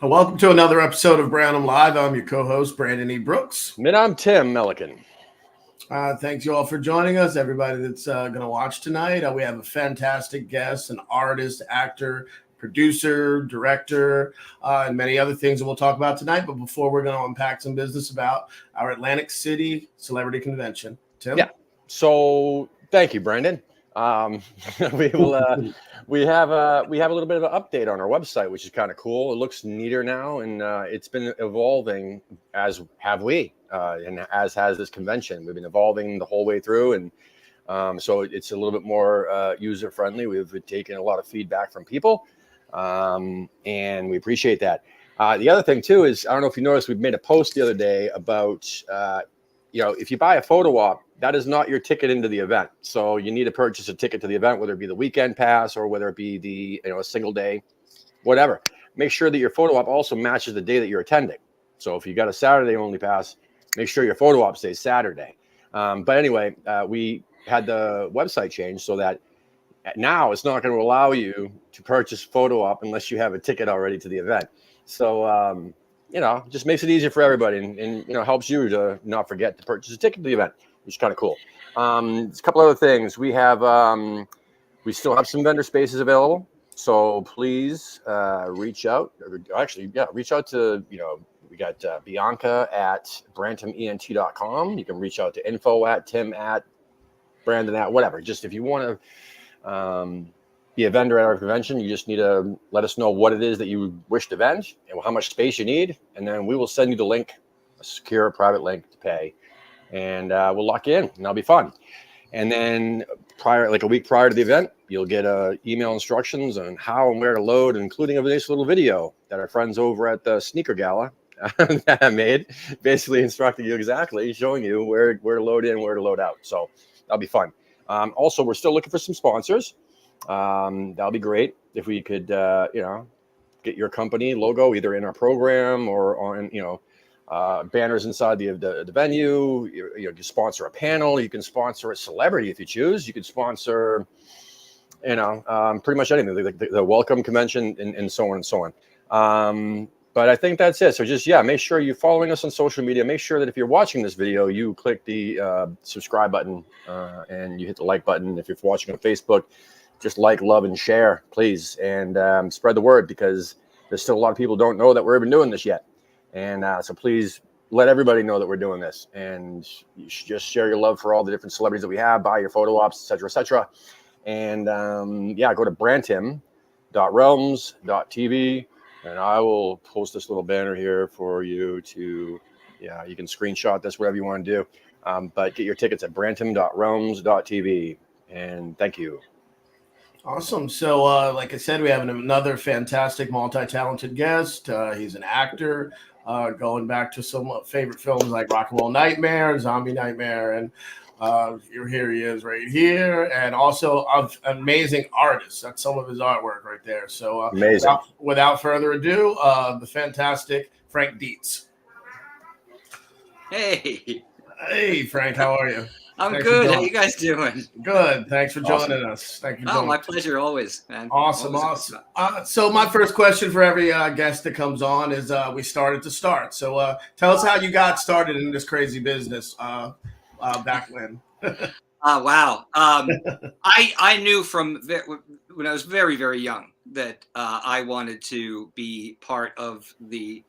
Welcome to another episode of Brantim Live. I'm your co-host, Brandon E. Brooks. And I'm Tim Milliken. Thanks you all for joining us. Everybody that's going to watch tonight. We have a fantastic guest, an artist, actor, producer, director, and many other things that we'll talk about tonight. But before, we're going to unpack some business about our Atlantic City Celebrity Convention. Tim? Yeah. So thank you, Brandon. we will. We have a little bit of an update on our website, which is kind of cool. It looks neater now, and it's been evolving, as have we, and as has this convention. We've been evolving the whole way through, and so it's a little bit more user friendly. We've taken a lot of feedback from people, and we appreciate that. The other thing too is, I don't know if you noticed, we've made a post the other day about if you buy a photo op, that is not your ticket into the event. So you need to purchase a ticket to the event, whether it be the weekend pass or whether it be a single day, whatever. Make sure that your photo op also matches the day that you're attending. So if you got a Saturday only pass, make sure your photo op stays Saturday. But anyway, we had the website changed so that now it's not going to allow you to purchase photo op unless you have a ticket already to the event. So, just makes it easier for everybody and helps you to not forget to purchase a ticket to the event, which is kind of cool. There's a couple other things. We we still have some vendor spaces available. So please reach out. Reach out to, we got Bianca at brantiment.com. You can reach out to info@tim@brandon@ whatever. Just if you want to be a vendor at our convention, you just need to let us know what it is that you wish to vend and how much space you need, and then we will send you the link, a secure private link to pay, and we'll lock you in, and that'll be fun. And then a week prior to the event, you'll get email instructions on how and where to load, including a nice little video that our friends over at the Sneaker Gala that made, basically instructing you exactly, showing you where to load in, where to load out. So that'll be fun. Also, we're still looking for some sponsors. That'll be great if we could, get your company logo either in our program or on, banners inside the venue. You can sponsor a panel. You can sponsor a celebrity if you choose. You could sponsor, pretty much anything, the welcome convention and so on and so on. But I think that's it. So just, make sure you're following us on social media. Make sure that if you're watching this video, you click the subscribe button and you hit the like button. If you're watching on Facebook, just like, love, and share, please. And spread the word, because there's still a lot of people who don't know that we're even doing this yet. And so please let everybody know that we're doing this. And you should just share your love for all the different celebrities that we have, buy your photo ops, et cetera, et cetera. And go to brantim.realms.tv. And I will post this little banner here for you to, you can screenshot this, whatever you want to do. But get your tickets at brantim.realms.tv. And thank you. Awesome. So, like I said, we have another fantastic, multi-talented guest. He's an actor, going back to some favorite films like Rock and Roll Nightmare, Zombie Nightmare, and here he is right here. And also an amazing artist. That's some of his artwork right there. So, amazing. Without further ado, the fantastic Frank Dietz. Hey, Frank, how are you? Thanks good. How you guys doing? Good. Thanks for joining us. Thank you. My pleasure always, man. Awesome. So my first question for every guest that comes on is we started to start. So tell us how you got started in this crazy business back when. Wow. I knew from when I was very, very young that I wanted to be part of the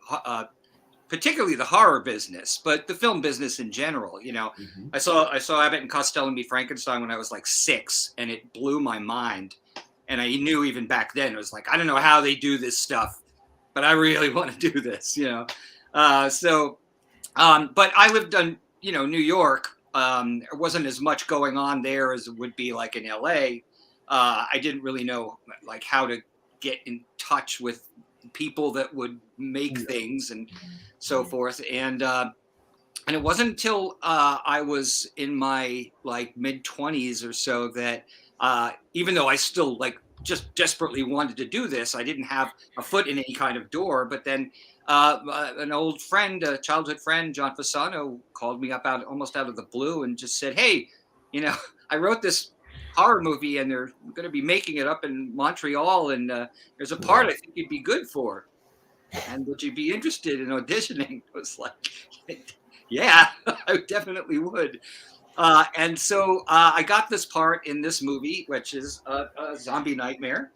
particularly the horror business, but the film business in general. Mm-hmm. I saw Abbott and Costello meet Frankenstein when I was like 6, and it blew my mind. And I knew even back then, it was like, I don't know how they do this stuff, but I really want to do this, But I lived in, New York. There wasn't as much going on there as it would be like in LA. I didn't really know like how to get in touch with people that would make things and so forth. And it wasn't until I was in my like mid-20s or so that even though I still like just desperately wanted to do this, I didn't have a foot in any kind of door. But then an old friend, a childhood friend, John Fasano, called me up almost out of the blue and just said, hey, I wrote this horror movie and they're going to be making it up in Montreal, and there's a part I think you'd be good for. and would you be interested in auditioning? I was like, yeah, I definitely would. And so I got this part in this movie, which is a zombie nightmare.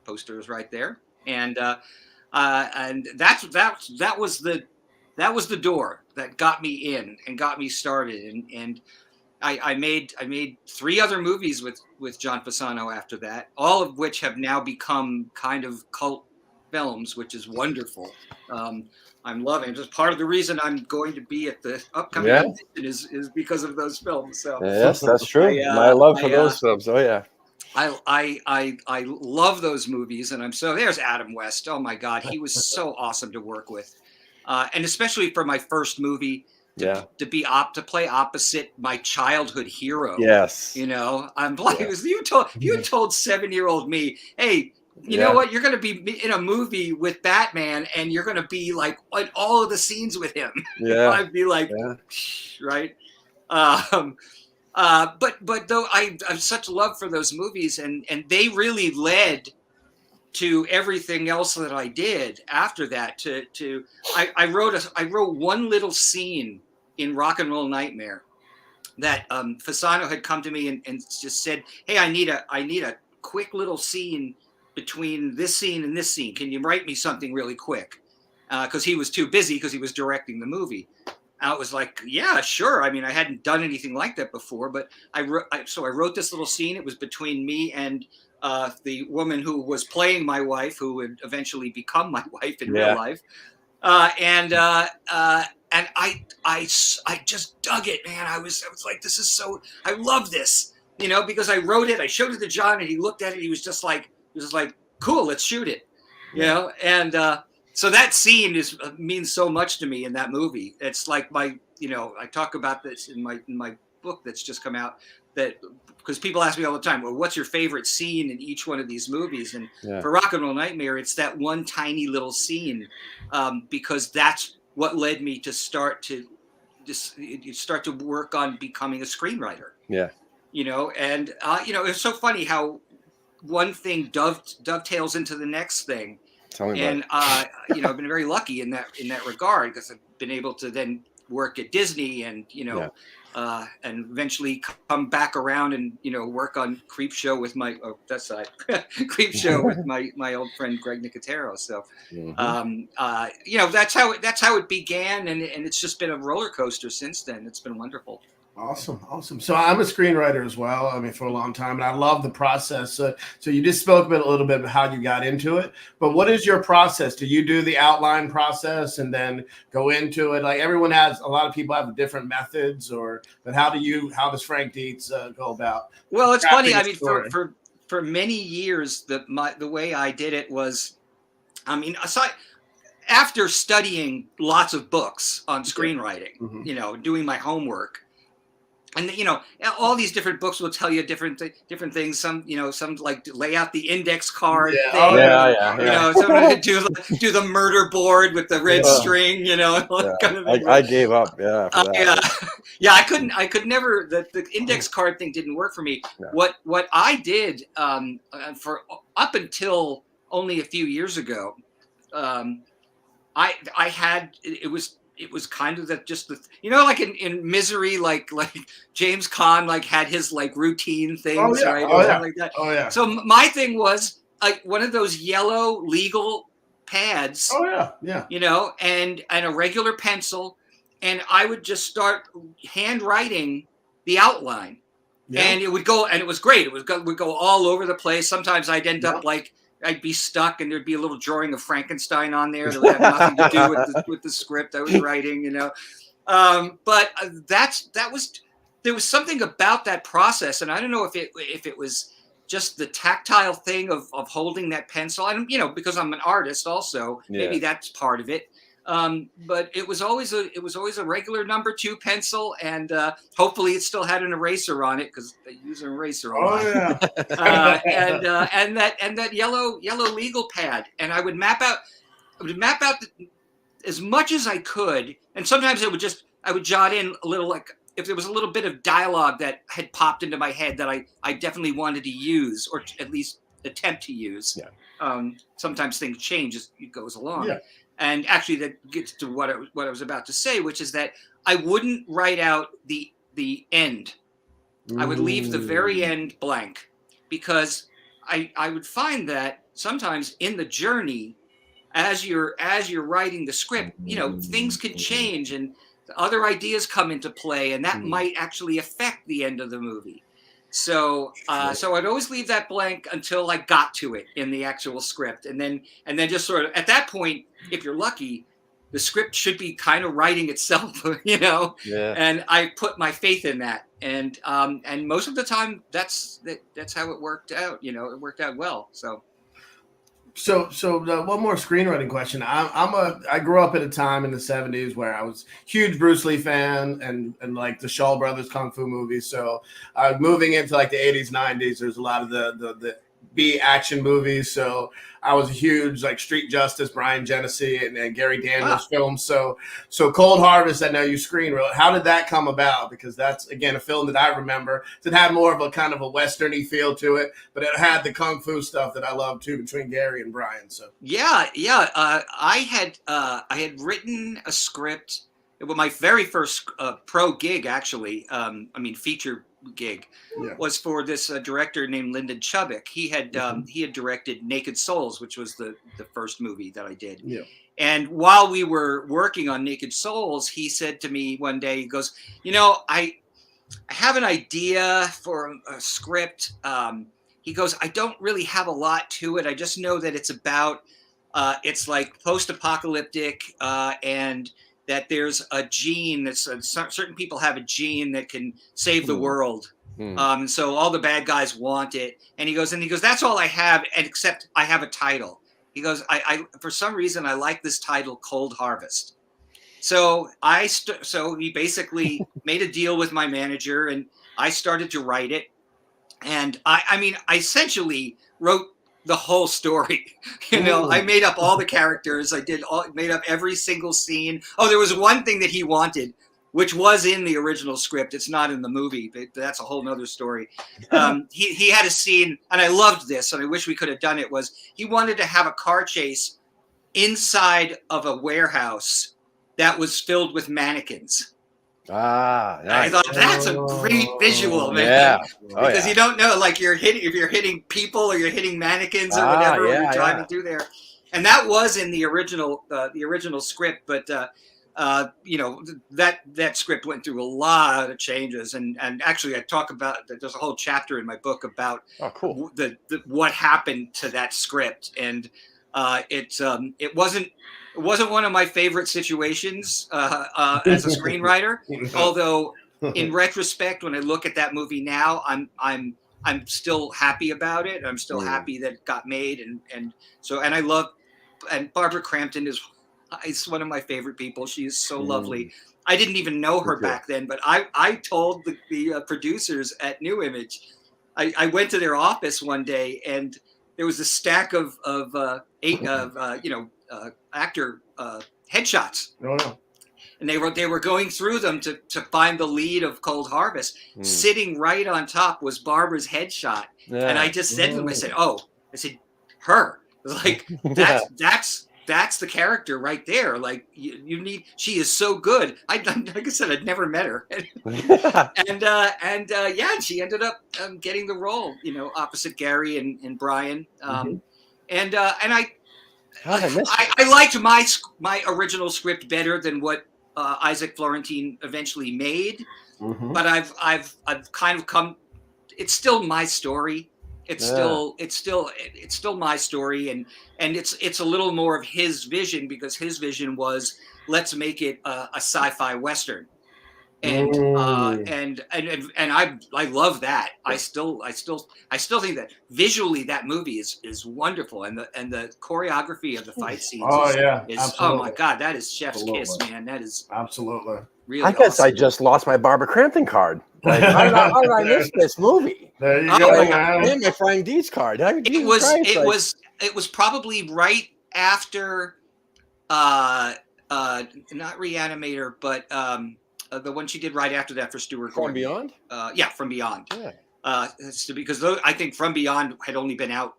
Poster is right there, and that was the door that got me in and got me started, and I made 3 other movies with John Fasano after that, all of which have now become kind of cult films, which is wonderful. I'm loving it. Just part of the reason I'm going to be at the upcoming Yeah. convention is because of those films. So Yes, that's true. My love for those films. Oh yeah. I love those movies, and there's Adam West. Oh my God, he was so awesome to work with, and especially for my first movie. To play opposite my childhood hero. Yes. You know, I'm like, you told 7-year-old me, hey, you know what? You're going to be in a movie with Batman, and you're going to be like in all of the scenes with him. Yeah. I'd be like, right. But though I have such love for those movies, and they really led to everything else that I did after that. I wrote one little scene in Rock and Roll Nightmare that Fasano had come to me and just said, hey, I need a quick little scene between this scene and this scene. Can you write me something really quick? Because he was too busy because he was directing the movie. I was like, yeah, sure. I mean, I hadn't done anything like that before, but I wrote this little scene. It was between me and the woman who was playing my wife, who would eventually become my wife in real life. And I just dug it, man. I was like, this is so, I love this, you know, because I wrote it, I showed it to John, and he looked at it. He was just like, cool, let's shoot it, you know? And so that scene means so much to me in that movie. It's like I talk about this in my book that's just come out, that because people ask me all the time, well, what's your favorite scene in each one of these movies? And for Rock and Roll Nightmare, it's that one tiny little scene, because that's what led me to start to work on becoming a screenwriter. Yeah. You know, and it's so funny how one thing dovetails into the next thing. Tell me and about it. I've been very lucky in that regard, because I've been able to then work at Disney and and eventually come back around and work on Creepshow with my Creepshow with my old friend Greg Nicotero. So that's how it began, and it's just been a roller coaster since then. It's been wonderful. Awesome. So I'm a screenwriter as well. I mean, for a long time, and I love the process. So you just spoke a little bit about how you got into it, but what is your process? Do you do the outline process and then go into it? Like a lot of people have different methods, but how does Frank Dietz go about? Well, it's funny. I mean, for many years, the way I did it was, I mean, after studying lots of books on screenwriting, doing my homework. And all these different books will tell you different things. Some like lay out the index card thing. Some do the murder board with the red string. Kind of I gave up. I could never. The index card thing didn't work for me. No. What I did for up until only a few years ago, I had it was kind of like in Misery, like James Caan had his routine things, right? Like that. Oh yeah. So my thing was one of those yellow legal pads. Oh yeah. And a regular pencil, and I would just start handwriting the outline, and it would go, and it was great. It would go all over the place. Sometimes I'd end up I'd be stuck, and there'd be a little drawing of Frankenstein on there that would have nothing to do with the script I was writing, But there was something about that process, and I don't know if it was just the tactile thing of holding that pencil, and because I'm an artist also, maybe that's part of it. But it was always a regular number 2 pencil, and hopefully it still had an eraser on it, because they use an eraser a lot. And that yellow legal pad, and I would map out as much as I could, and sometimes I would jot in a little, if there was a little bit of dialogue that had popped into my head that I definitely wanted to use, or at least attempt to use. sometimes things change as it goes along. Yeah. And actually, that gets to what I was about to say, which is that I wouldn't write out the end. I would leave the very end blank, because I would find that sometimes in the journey, as you're writing the script, things could change and other ideas come into play, and that might actually affect the end of the movie. So so I'd always leave that blank until I got to it in the actual script, and then just sort of at that point, if you're lucky, the script should be kind of writing itself, Yeah. And I put my faith in that, and most of the time that's how it worked out. It worked out well. So one more screenwriting question. I grew up at a time in the 70s where I was a huge Bruce Lee fan and like the Shaw Brothers Kung Fu movies. So moving into like the 80s, 90s, there's a lot of the B action movies. So I was a huge like Street Justice, Brian Genesee and Gary Daniels films. So Cold Harvest, I know you screenwrote. How did that come about? Because that's, again, a film that I remember. It had more of a kind of a Western-y feel to it, but it had the Kung Fu stuff that I love too, between Gary and Brian. So I had written a script. It was my very first pro gig, actually. Feature gig was for this director named Lyndon Chubbuck. He had directed Naked Souls, which was the first movie that I did. Yeah. And while we were working on Naked Souls, he said to me one day, he goes, I have an idea for a script. He goes, I don't really have a lot to it. I just know that it's about, it's like post-apocalyptic, and that there's a gene that's certain people have a gene that can save the world. And so all the bad guys want it. And he goes, that's all I have, except I have a title. He goes, I for some reason, I like this title, Cold Harvest. So so he basically made a deal with my manager, and I started to write it. And I essentially wrote the whole story. I made up all the characters. I made up every single scene. Oh, there was one thing that he wanted, which was in the original script. It's not in the movie, but that's a whole nother story. He had a scene, and I loved this, and I wish we could have done it, was he wanted to have a car chase inside of a warehouse that was filled with mannequins. Nice. I thought that's a great visual, man. Yeah. Because you don't know, like if you're hitting people or you're hitting mannequins or whatever when you're driving through there. And that was in the original script, but that script went through a lot of changes, and actually I talk about, there's a whole chapter in my book about what happened to that script, and it wasn't one of my favorite situations as a screenwriter. Although in retrospect, when I look at that movie now, I'm still happy about it. I'm still happy that it got made, and I love, and Barbara Crampton is one of my favorite people. She is so lovely. I didn't even know her back then, but I told the producers at New Image. I went to their office one day, and there was a stack of actor headshots. Oh, no. And they were going through them to find the lead of Cold Harvest. Sitting right on top was Barbara's headshot. Yeah. And I just said to them, I said, her. It was like, that's the character right there. Like she is so good. Like I said, I'd never met her. and she ended up getting the role, opposite Gary and Brian. And I liked my original script better than what Isaac Florentine eventually made, but I've kind of come. It's still my story. It's still my story, and it's a little more of his vision, because his vision was, let's make it a sci-fi Western. And I love that. I still think that visually that movie is wonderful, and the choreography of the fight scenes. Oh my God, that is chef's kiss, man. That is absolutely really. I guess awesome. I just lost my Barbara Crampton card. Like, how did I miss this movie? There you go. And my Frank Dietz card. It was probably right after, not Reanimator, but the one she did right after that for Stuart Gordon. From Beyond? From Beyond. Yeah. Because I think From Beyond had only been out,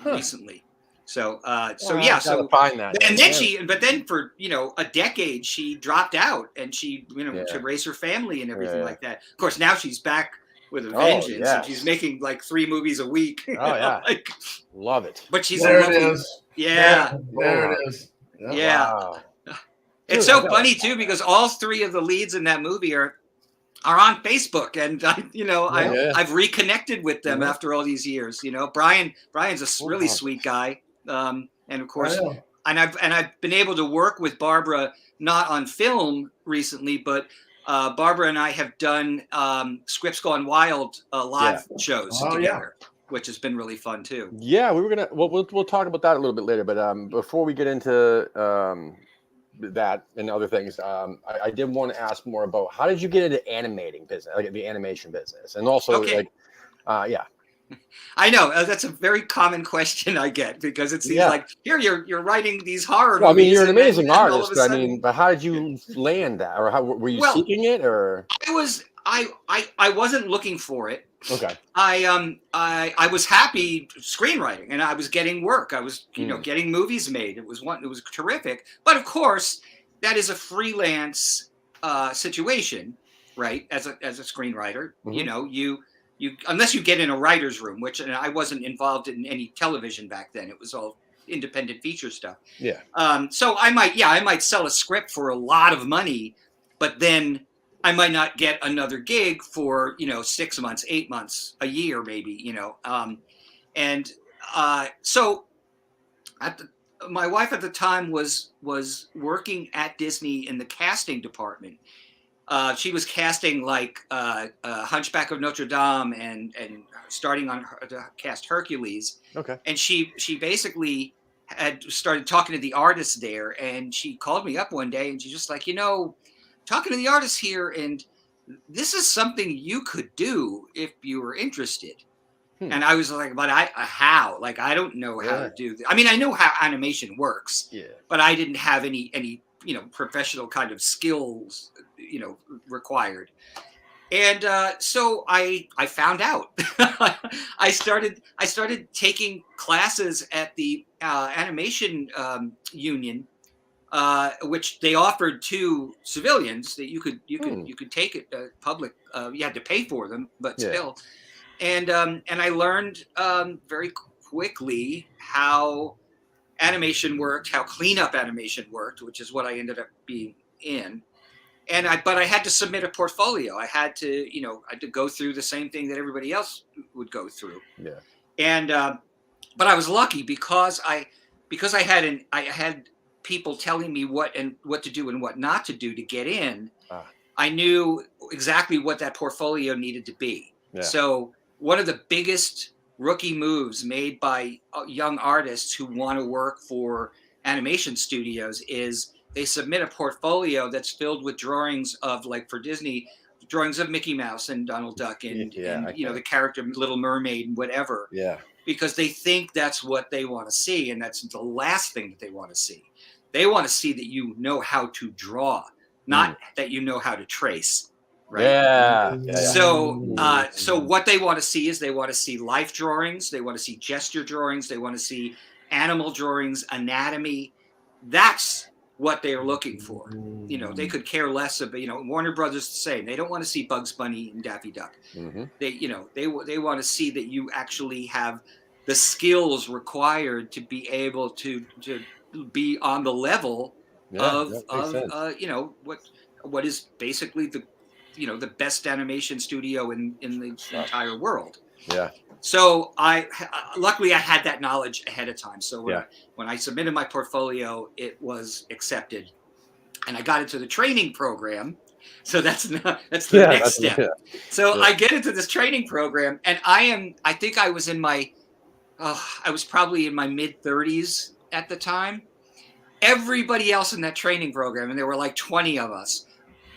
recently. So I yeah. gotta So find that. and then Yeah. but then for a decade she dropped out, and she Yeah. to raise her family and everything Yeah. like that. Of course, now she's back with a Oh, vengeance, and yes. she's making like 3 movies a week. Oh, yeah. Like, Love it. but she's a There it lovely. is. Yeah, There it is. Yep. yeah. Wow. It's Dude, I so gotta funny too, because all 3 of the leads in that movie are on Facebook, and Yeah. I've reconnected with them Yeah. after all these years. Brian's a really sweet guy, and of course, I know. and I've been able to work with Barbara, not on film recently, but Barbara and I have done Scripts Gone Wild live shows Oh, together, which has been really fun too. Yeah, we were gonna. Well, we'll talk about that a little bit later. But before we get into that and other things, I did want to ask more about how did you get into animating business, like the animation business, and also Okay. yeah. I know that's a very common question I get, because it seems Yeah. like here you're writing these horror Well, I mean, movies. you're an and then- amazing and all of a artist. I sudden- mean, but how did you land that, or how were you Well, seeking it, or I wasn't looking for it. okay? I was happy screenwriting, and I was getting work. I was getting movies made. It was terrific. But of course, that is a freelance situation, right? As a screenwriter, you unless you get in a writer's room, which I wasn't involved in any television back then. It was all independent feature stuff. Yeah. So I might sell a script for a lot of money, but then I might not get another gig for 6 months, 8 months, a year, maybe. So my wife at the time was working at Disney in the casting department. She was casting like Hunchback of Notre Dame and starting on to cast Hercules. Okay. And she basically had started talking to the artists there, and she called me up one day, and she's just like, talking to the artists here, and this is something you could do if you were interested. And I was like, but how? Like, I don't know how to do this. I mean, I know how animation works, but I didn't have any professional kind of skills, required. And so I found out. I started taking classes at the animation union, which they offered to civilians that you could take it public. You had to pay for them, but still. And I learned very quickly how animation worked, how cleanup animation worked, which is what I ended up being in. But I had to submit a portfolio. I had to go through the same thing that everybody else would go through. Yeah. And but I was lucky because I had people telling me what to do and what not to do to get in. I knew exactly what that portfolio needed to be. Yeah. So one of the biggest rookie moves made by young artists who want to work for animation studios is they submit a portfolio that's filled with drawings of, like for Disney, drawings of Mickey Mouse and Donald Duck and the character Little Mermaid and whatever. Yeah. Because they think that's what they want to see, and that's the last thing that they want to see. They want to see that you know how to draw, not that you know how to trace. Right? Yeah. So what they want to see is they want to see life drawings, they want to see gesture drawings, they want to see animal drawings, anatomy. That's what they're looking for. They could care less about, Warner Brothers the same. They don't want to see Bugs Bunny and Daffy Duck. Mm-hmm. They want to see that you actually have the skills required to be able to be on the level of what is basically the best animation studio in the entire world. Yeah. So luckily I had that knowledge ahead of time. So when I submitted my portfolio, it was accepted, and I got into the training program. So that's the next step. Yeah. So I get into this training program, and I think I was I was probably in my mid-30s at the time. Everybody else in that training program, and there were like 20 of us,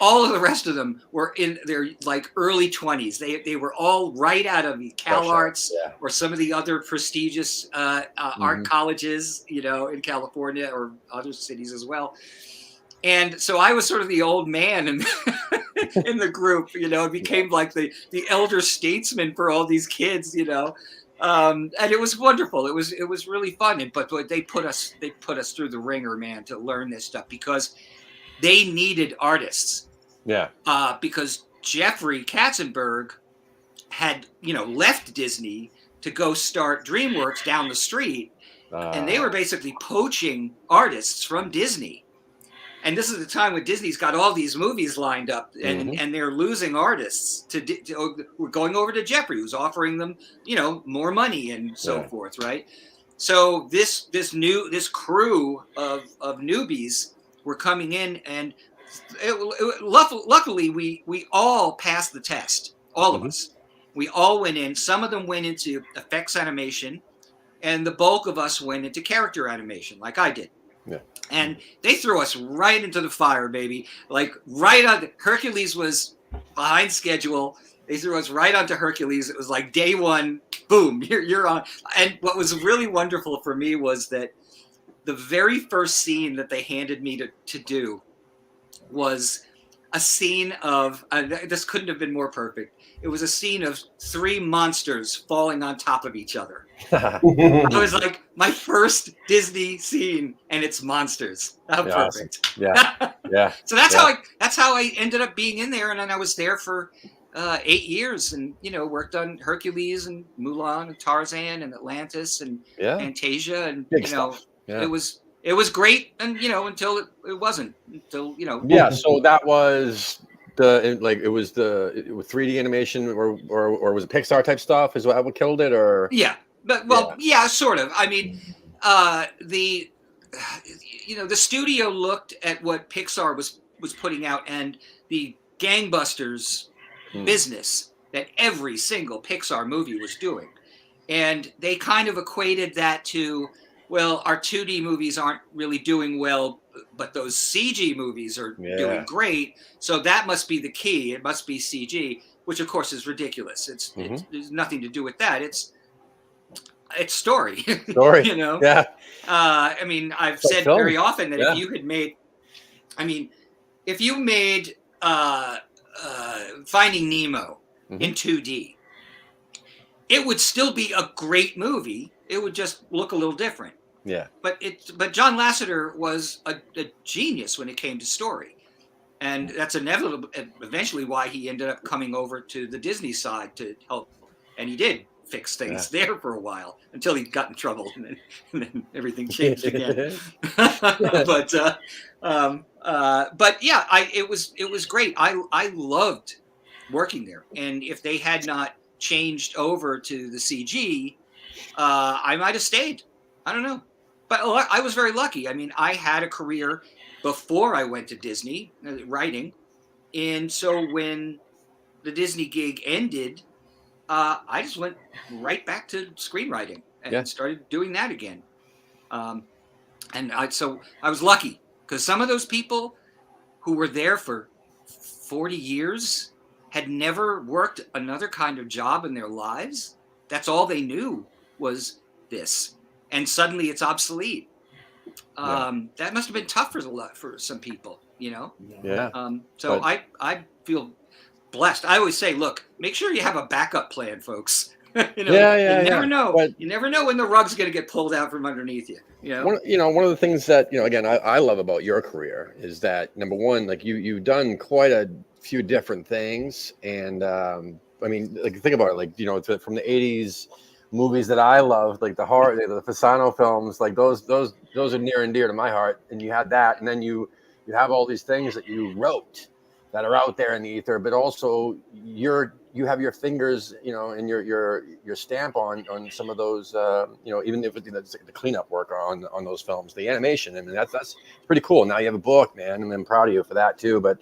all of the rest of them were in their like early 20s. They were all right out of Cal Arts or some of the other prestigious art colleges, in California or other cities as well. And so I was sort of the old man in the group, it became like the elder statesman for all these kids, And it was wonderful. It was really fun. But they put us through the ringer, man, to learn this stuff because they needed artists. Yeah. Because Jeffrey Katzenberg had left Disney to go start DreamWorks down the street, and they were basically poaching artists from Disney. And this is the time when Disney's got all these movies lined up, and they're losing artists to we're going over to Jeffrey, who's offering them, more money and so forth, right? So this crew of newbies were coming in, and luckily we all passed the test, all of us. We all went in. Some of them went into effects animation, and the bulk of us went into character animation, like I did. Yeah. And they threw us right into the fire, baby. Like right on. Hercules was behind schedule. They threw us right onto Hercules. It was like day one, boom, you're on. And what was really wonderful for me was that the very first scene that they handed me to do was a scene of, this couldn't have been more perfect. It was a scene of 3 monsters falling on top of each other. It was like my first Disney scene, and it's monsters. How perfect! Awesome. Yeah, yeah. So that's how I ended up being in there, and then I was there for 8 years, and worked on Hercules and Mulan and Tarzan and Atlantis and Fantasia, and big stuff. Yeah. It was great, and until it wasn't. Until Yeah, so that was it was the 3D animation, or was it Pixar type stuff? Is that what killed it, or? Yeah, but sort of. I mean, the studio looked at what Pixar was putting out, and the gangbusters business that every single Pixar movie was doing, and they kind of equated that to, well, our 2D movies aren't really doing well, but those CG movies are doing great. So that must be the key. It must be CG, which of course is ridiculous. It's there's nothing to do with that. It's story. Story. Yeah. I mean, I've said very often that if you had made, if you made Finding Nemo in 2D, it would still be a great movie. It would just look a little different. Yeah. But John Lasseter was a genius when it came to story. And that's inevitable, eventually why he ended up coming over to the Disney side to help. And he did fix things there for a while until he got in trouble, and then everything changed again. But yeah, it was great. I loved working there. And if they had not changed over to the CG, I might have stayed. I don't know. But I was very lucky. I mean, I had a career before I went to Disney, writing. And so when the Disney gig ended, I just went right back to screenwriting and started doing that again. So I was lucky, because some of those people who were there for 40 years had never worked another kind of job in their lives. That's all they knew was this. And suddenly it's obsolete. That must have been tough for some people, Yeah. So I feel blessed. I always say, look, make sure you have a backup plan, folks. You never know. But you never know when the rug's going to get pulled out from underneath you. One of the things that again I love about your career is that, number one, like you've done quite a few different things, and think about it, like from the '80s movies that I love, like the horror, the Fasano films, like those are near and dear to my heart. And you had that, and then you have all these things that you wrote that are out there in the ether, but also you have your fingers, and your stamp on some of those, even if it's the cleanup work on those films, the animation. I mean, that's pretty cool. Now you have a book, man, and I'm proud of you for that too. But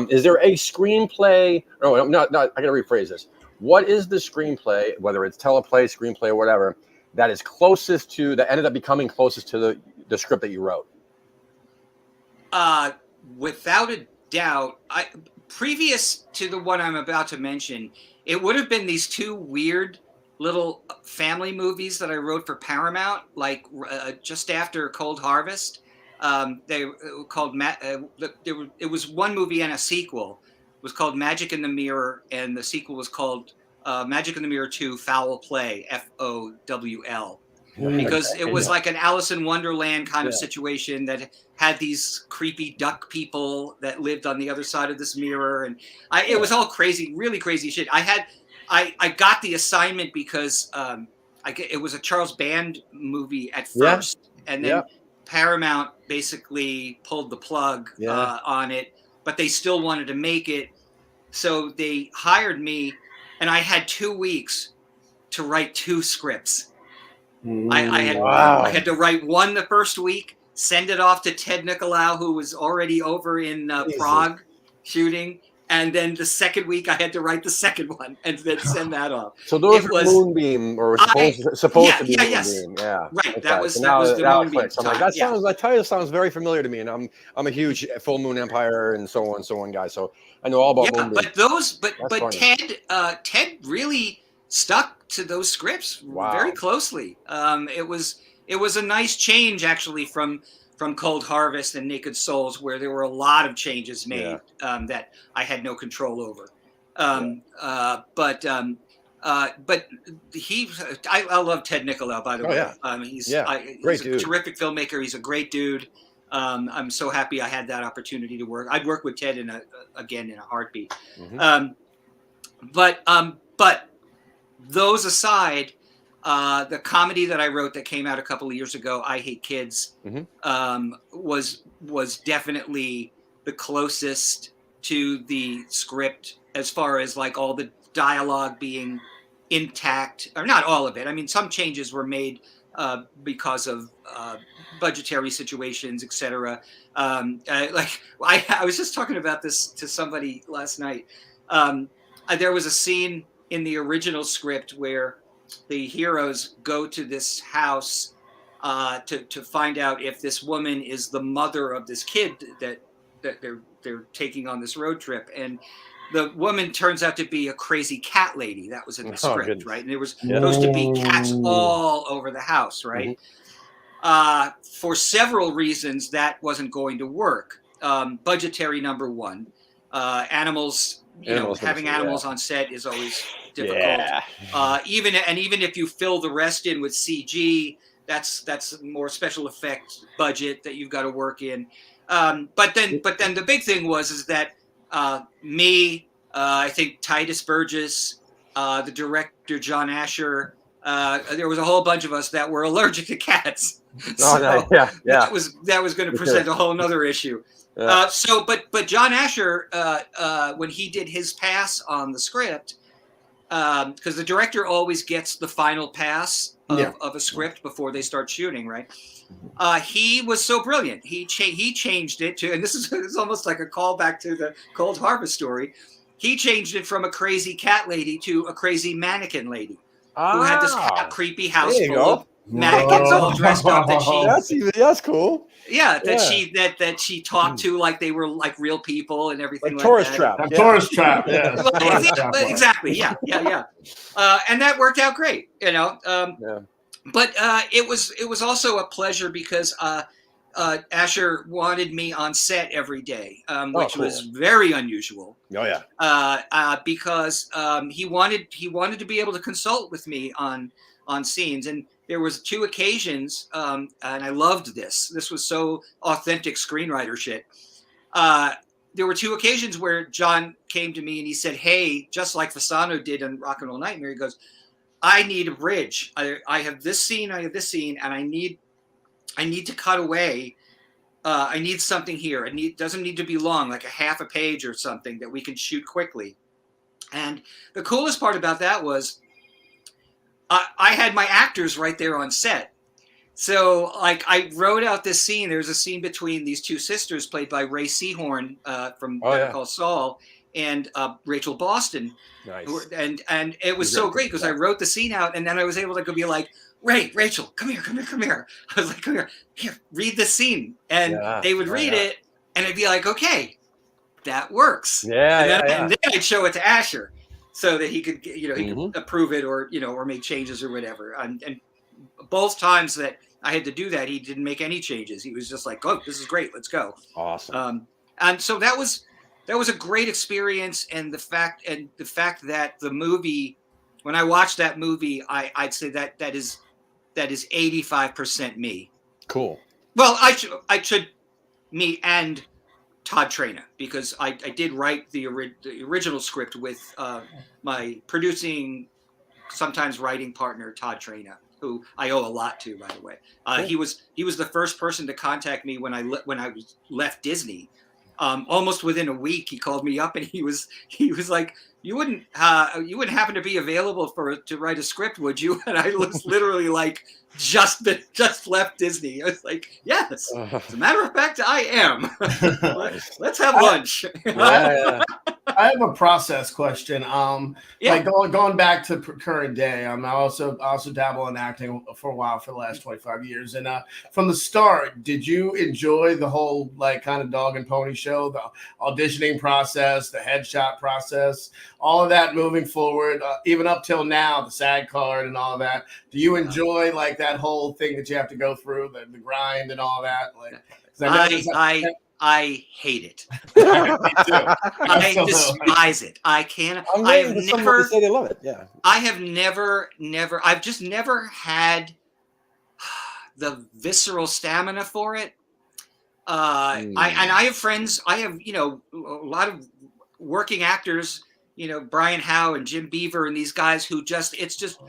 is there a screenplay? Oh, no, I got to rephrase this. What is the screenplay, whether it's teleplay, screenplay, or whatever, that ended up becoming closest to the script that you wrote? Without a doubt, previous to the one I'm about to mention, it would have been these 2 weird little family movies that I wrote for Paramount, like just after Cold Harvest. They were called it was one movie and a sequel. It was called Magic in the Mirror, and the sequel was called Magic in the Mirror 2 Foul Play, FOWL. Mm. Because it was Yeah. like an Alice in Wonderland kind of Yeah. situation that had these creepy duck people that lived on the other side of this mirror, and it was all crazy, really crazy shit. I got the assignment because it was a Charles Band movie at first, and then Paramount basically pulled the plug on it, but they still wanted to make it, so they hired me, and I had 2 weeks to write 2 scripts. I had to write one the first week, send it off to Ted Nicolau, who was already over in Prague shooting, and then the second week I had to write the second one and then send that off. So those were Moonbeam, or supposed to be Moonbeam. Yeah, right. Okay. That was now the Moonbeam. I'm like, that title sounds very familiar to me, and I'm a huge Full Moon Empire and so on guy, so I know all about Moonbeam. But Ted really stuck to those scripts very closely. It was a nice change actually from Cold Harvest and Naked Souls, where there were a lot of changes made that I had no control over. But I love Ted Nicolau, by the way. He's a terrific filmmaker. He's a great dude. I'm so happy I had that opportunity to work. I'd work with Ted in a heartbeat. Mm-hmm. But those aside, the comedy that I wrote that came out a couple of years ago, I Hate Kids, was definitely the closest to the script as far as like all the dialogue being intact, or not all of it. I mean, some changes were made because of budgetary situations, etc. I was just talking about this to somebody last night. There was a scene in the original script where the heroes go to this house to find out if this woman is the mother of this kid that they're taking on this road trip, and the woman turns out to be a crazy cat lady. That was in the script, right? And there was supposed to be cats all over the house, right? For several reasons, that wasn't going to work. Budgetary, number one. Animals, having animals on set is always difficult. Even if you fill the rest in with CG, that's more special effects budget that you've got to work in. But then the big thing is that I think Titus Burgess, the director John Asher, there was a whole bunch of us that were allergic to cats. That was going to present a whole nother issue. But John Asher, when he did his pass on the script, because the director always gets the final pass of a script before they start shooting, right? He was so brilliant. He changed it to, and this is almost like a callback to the Cold Harvest story. He changed it from a crazy cat lady to a crazy mannequin lady who had this creepy house full of mannequins all dressed up. That's cool. Yeah, that she talked to like they were like real people and everything like tourist that. trap. Tourist trap. Yeah. Exactly. Yeah. And that worked out great, But it was also a pleasure because Asher wanted me on set every day, which was very unusual. Because he wanted to be able to consult with me on scenes, and there was 2 occasions, and I loved this. This was so authentic screenwriter shit. There were 2 occasions where John came to me and he said, "Hey, just like Fasano did in Rock and Roll Nightmare," he goes, "I need a bridge. I have this scene, and I need to cut away. I need something here. It doesn't need to be long, like a half a page or something that we can shoot quickly." And the coolest part about that was I had my actors right there on set. So like I wrote out this scene. There's a scene between these 2 sisters played by Ray Seahorn from Better Call Saul and Rachel Boston. Nice. And it was so great because I wrote the scene out, and then I was able to go be like, Rachel, come here. I was like, come here, read the scene. And they would read it, and I'd be like, okay, that works. And then I'd show it to Asher so that he could, he could approve it or make changes or whatever. And both times that I had to do that, he didn't make any changes. He was just like, oh, this is great. Let's go. Awesome. And so that was a great experience. And the fact that the movie when I watch that movie, I'd say that is 85% me. Cool. Well, I should me and Todd Traina, because I did write the original script with my producing, sometimes writing partner, Todd Traina, who I owe a lot to, by the way. Cool. He was the first person to contact me when I left Disney. Almost within a week, he called me up and he was like, you wouldn't happen to be available to write a script, would you? And I was literally like, just left Disney. I was like, yes, as a matter of fact, I am. Let's have lunch. I have a process question. Like going back to current day, I also dabble in acting for a while, for the last 25 years. And from the start, did you enjoy the whole like kind of dog and pony show, the auditioning process, the headshot process, all of that moving forward, even up till now, the SAG card and all of that? Do you enjoy like that whole thing that you have to go through, the grind and all that? Like, I hate it. Me too. I despise it. I can't. I have never. Say they love it. Yeah. I have never. I've just never had the visceral stamina for it. I have friends. I have a lot of working actors. Brian Howe and Jim Beaver and these guys who it's just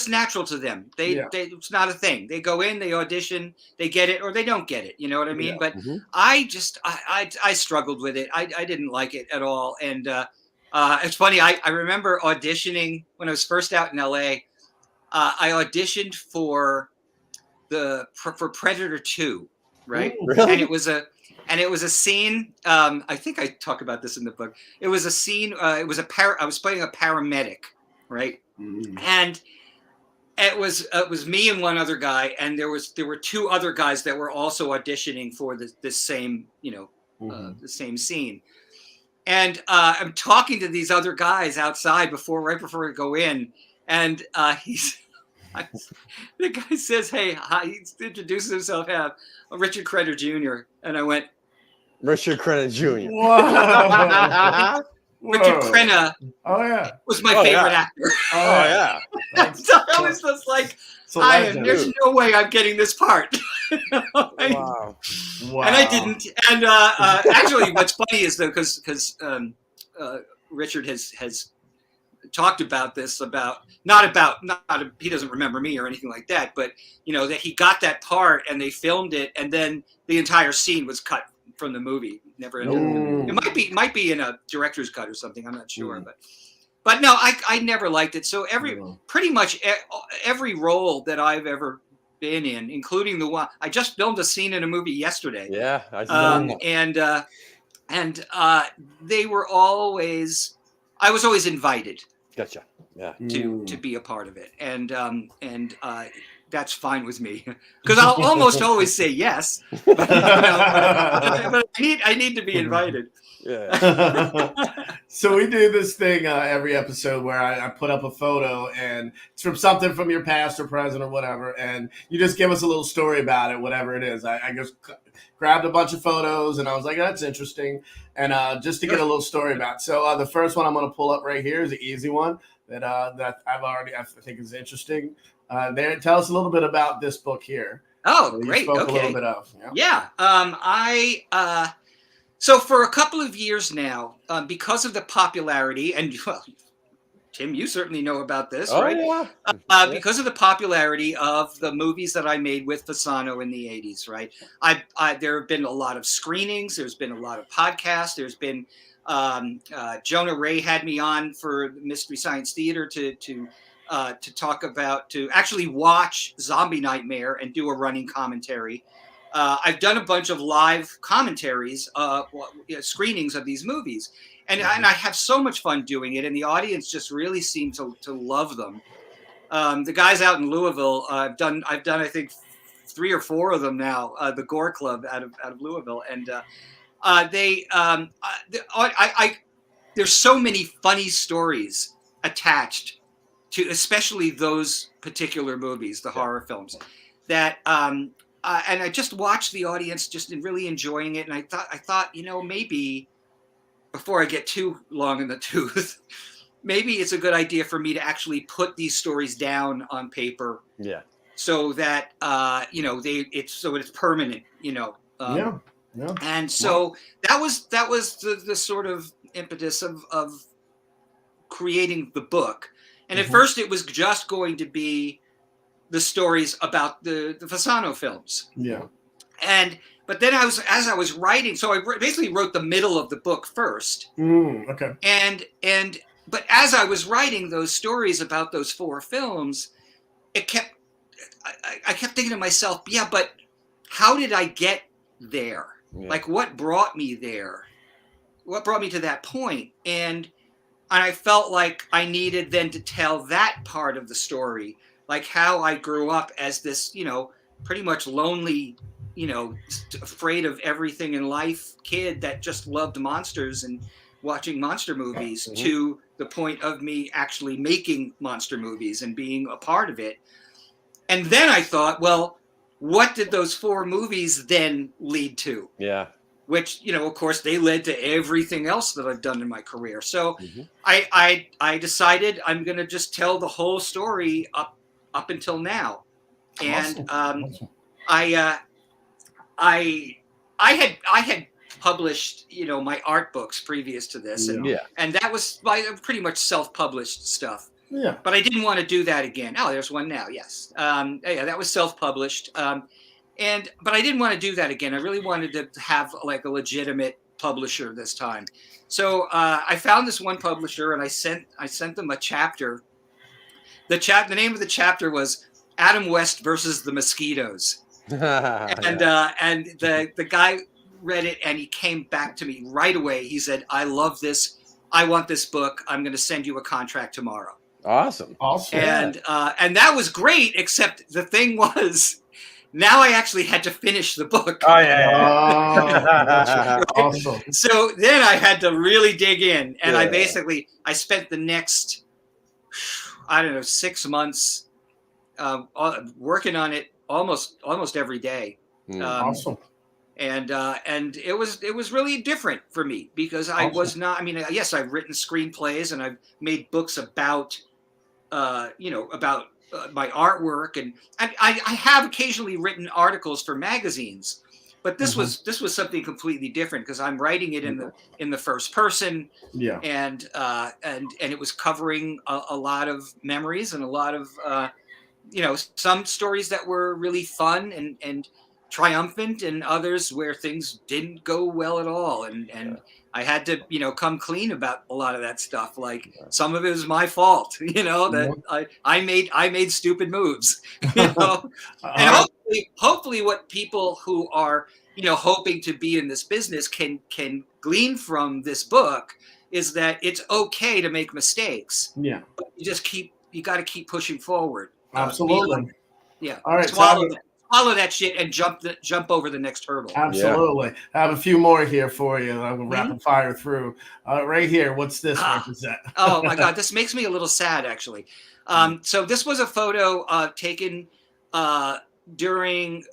natural to them. It's not a thing. They go in, they audition, they get it or they don't get it. You know what I mean? Yeah. But I struggled with it. I didn't like it at all. And it's funny. I remember auditioning when I was first out in LA. I auditioned for Predator 2, right? Ooh, really? And it was a scene. I think I talk about this in the book. It was a scene. I was playing a paramedic, right? Mm-hmm. And it was me and one other guy, and there were two other guys that were also auditioning for this same the same scene. And I'm talking to these other guys outside right before we go in, and the guy says, "Hey," he introduces himself as Richard Crenna Jr. And I went, Richard Crenna Jr. Richard Crenna. Oh yeah, was my favorite actor. Oh yeah. So I was just like, there's no way I'm getting this part. Wow. And I didn't. And actually, what's funny is though, because Richard has talked about this, he doesn't remember me or anything like that, but that he got that part and they filmed it, and then the entire scene was cut from the movie. Never ended. It might be in a director's cut or something. I'm not sure, but no, I never liked it. So pretty much every role that I've ever been in, including the one I just filmed a scene in a movie yesterday. Yeah, I saw that. And they were always. I was always invited. Gotcha. Yeah. To be a part of it, and that's fine with me, because I'll almost always say yes, but I need to be invited. Yeah. So we do this thing every episode where I put up a photo, and it's from something from your past or present or whatever, and you just give us a little story about it, whatever it is. I just grabbed a bunch of photos, and I was like, that's interesting, and just to get a little story about it. So the first one I'm going to pull up right here is an easy one that I think is interesting. Tell us a little bit about this book here. Oh, great. A little bit of. Yeah. So for a couple of years now, because of the popularity, and Tim, you certainly know about this, right? Yeah. Because of the popularity of the movies that I made with Fasano in the 80s, right? There have been a lot of screenings. There's been a lot of podcasts. There's been Jonah Ray had me on for Mystery Science Theater to actually watch Zombie Nightmare and do a running commentary. I've done a bunch of live commentaries, screenings of these movies, and I have so much fun doing it, and the audience just really seems to love them. The guys out in Louisville, I've done I think 3 or 4 of them now. The Gore Club out of Louisville, and there's so many funny stories attached to especially those particular movies, the horror films, that and I just watched the audience just really enjoying it, and I thought maybe before I get too long in the tooth, maybe it's a good idea for me to actually put these stories down on paper. Yeah. So that it's permanent, Yeah. Yeah. and so that was the sort of impetus of creating the book. And at first, it was just going to be the stories about the Fasano films. Yeah. But then as I was writing, so I basically wrote the middle of the book first. Okay. But as I was writing those stories about those 4 films, I kept thinking to myself, yeah, but how did I get there? Yeah. Like, what brought me there? What brought me to that point? And I felt like I needed then to tell that part of the story, like how I grew up as this, pretty much lonely, afraid of everything in life kid that just loved monsters and watching monster movies, to the point of me actually making monster movies and being a part of it. And then I thought, well, what did those 4 movies then lead to? Yeah. Which, of course, they led to everything else that I've done in my career. So I decided I'm going to just tell the whole story up until now. And Awesome. I had published, my art books previous to this, and that was pretty much self-published stuff. Yeah. But I didn't want to do that again. Oh, there's one now. Yes. That was self-published. But I didn't want to do that again. I really wanted to have like a legitimate publisher this time. So I found this one publisher, and I sent them a chapter. The name of the chapter was Adam West versus the Mosquitoes. And the guy read it, and he came back to me right away. He said, "I love this. I want this book. I'm going to send you a contract tomorrow." Awesome. And that was great, except the thing was, now I actually had to finish the book. Oh, yeah. That's awesome. So then I had to really dig in, and I spent the next, 6 months working on it almost every day. Awesome. And it was really different for me, because I was not. I mean, yes, I've written screenplays and I've made books about my artwork, and I have occasionally written articles for magazines, but this was something completely different, because I'm writing it in the first person, and it was covering a lot of memories and a lot of some stories that were really fun and triumphant, and others where things didn't go well at all, and I had to come clean about a lot of that stuff. Like, some of it was my fault, that I made stupid moves, and hopefully what people who are hoping to be in this business can glean from this book is that it's okay to make mistakes. Yeah, but you got to keep pushing forward. Absolutely. All right. Swallow that shit and jump over the next hurdle. Absolutely. Yeah. I have a few more here for you. I'm going to rapid fire through. Right here. What's this represent? Oh, my God. This makes me a little sad, actually. So this was a photo taken during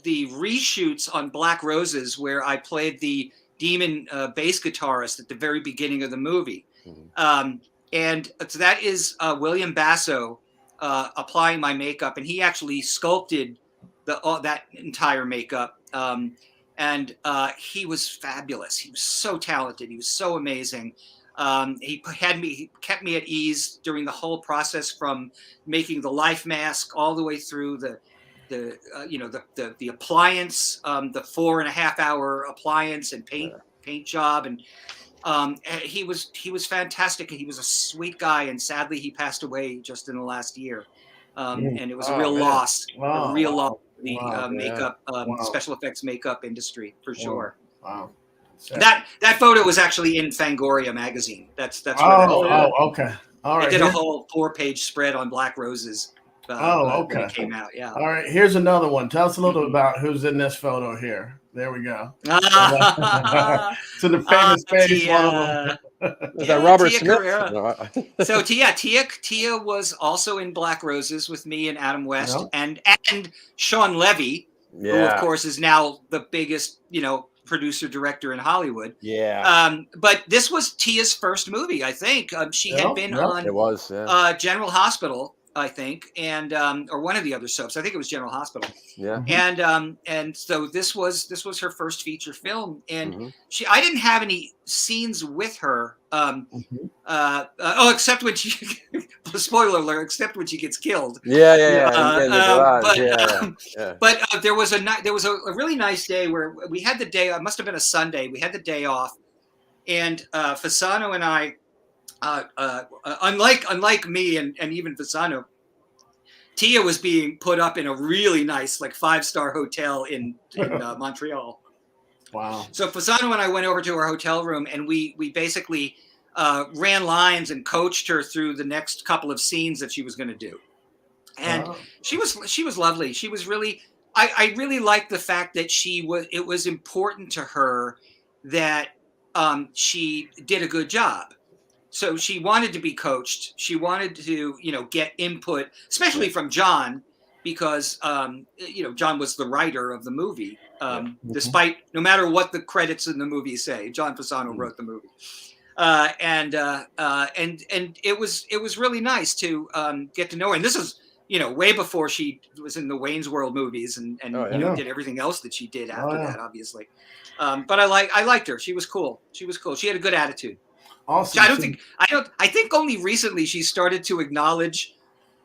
the reshoots on Black Roses, where I played the demon bass guitarist at the very beginning of the movie. And so that is William Basso applying my makeup, and he actually sculpted that entire makeup, and he was fabulous. He was so talented. He was so amazing. He kept me at ease during the whole process, from making the life mask all the way through the appliance, the 4.5-hour appliance and paint job, and he was fantastic. He was a sweet guy, and sadly he passed away just in the last year. And it was a real loss, loss for the makeup, special effects makeup industry, for sure. Wow. That photo was actually in Fangoria magazine. That's where okay. All right. I did a whole 4-page spread on Black Roses. Okay. When it came out, yeah. All right. Here's another one. Tell us a little bit about who's in this photo here. There we go. To the famous face. Is that Robert Tia Smith? So Tia was also in Black Roses with me and Adam West, and Sean Levy, who of course is now the biggest producer director in Hollywood. Yeah. But this was Tia's first movie, I think. She had been on It was. Yeah. General Hospital, I think, and or one of the other soaps. I think it was General Hospital. Yeah. And so this was her first feature film, and Mm-hmm. I didn't have any scenes with her. Except when she, spoiler alert, except when she gets killed. Yeah. But there was a really nice day where we had the day. It must have been a Sunday. We had the day off, and Fasano and I, unlike me and even Fasano, Tia was being put up in a really nice, like 5-star hotel in Montreal. Wow. So Fasano and I went over to her hotel room, and we basically ran lines and coached her through the next couple of scenes that she was going to do. And she was lovely. She was really, I really liked the fact that it was important to her that she did a good job. So she wanted to be coached. She wanted to, get input, especially from John, because, John was the writer of the movie. Despite, no matter what the credits in the movie say, John Fasano wrote the movie. And it was really nice to get to know her. And this is, way before she was in the Wayne's World movies and did everything else that she did after that, obviously. But I liked her. She was cool. She had a good attitude. Awesome. I think only recently she started to acknowledge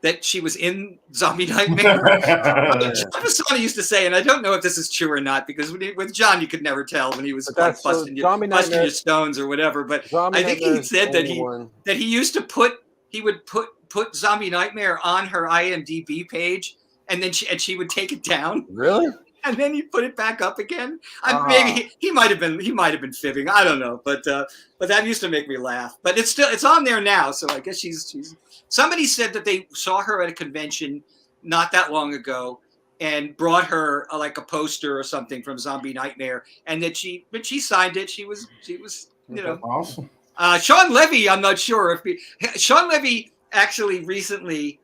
that she was in Zombie Nightmare. John Fasano used to say, and I don't know if this is true or not, because with John you could never tell when he was like busting your stones or whatever. But I think he said that he used to he would put Zombie Nightmare on her IMDb page, and then she would take it down. Really? And then he put it back up again. Maybe he might have been fibbing. I don't know, but that used to make me laugh. But it's on there now, so I guess she's. Somebody said that they saw her at a convention not that long ago and brought her like a poster or something from Zombie Nightmare, and that she signed it. She was awesome. Sean Levy, I'm not sure if Sean Levy actually recently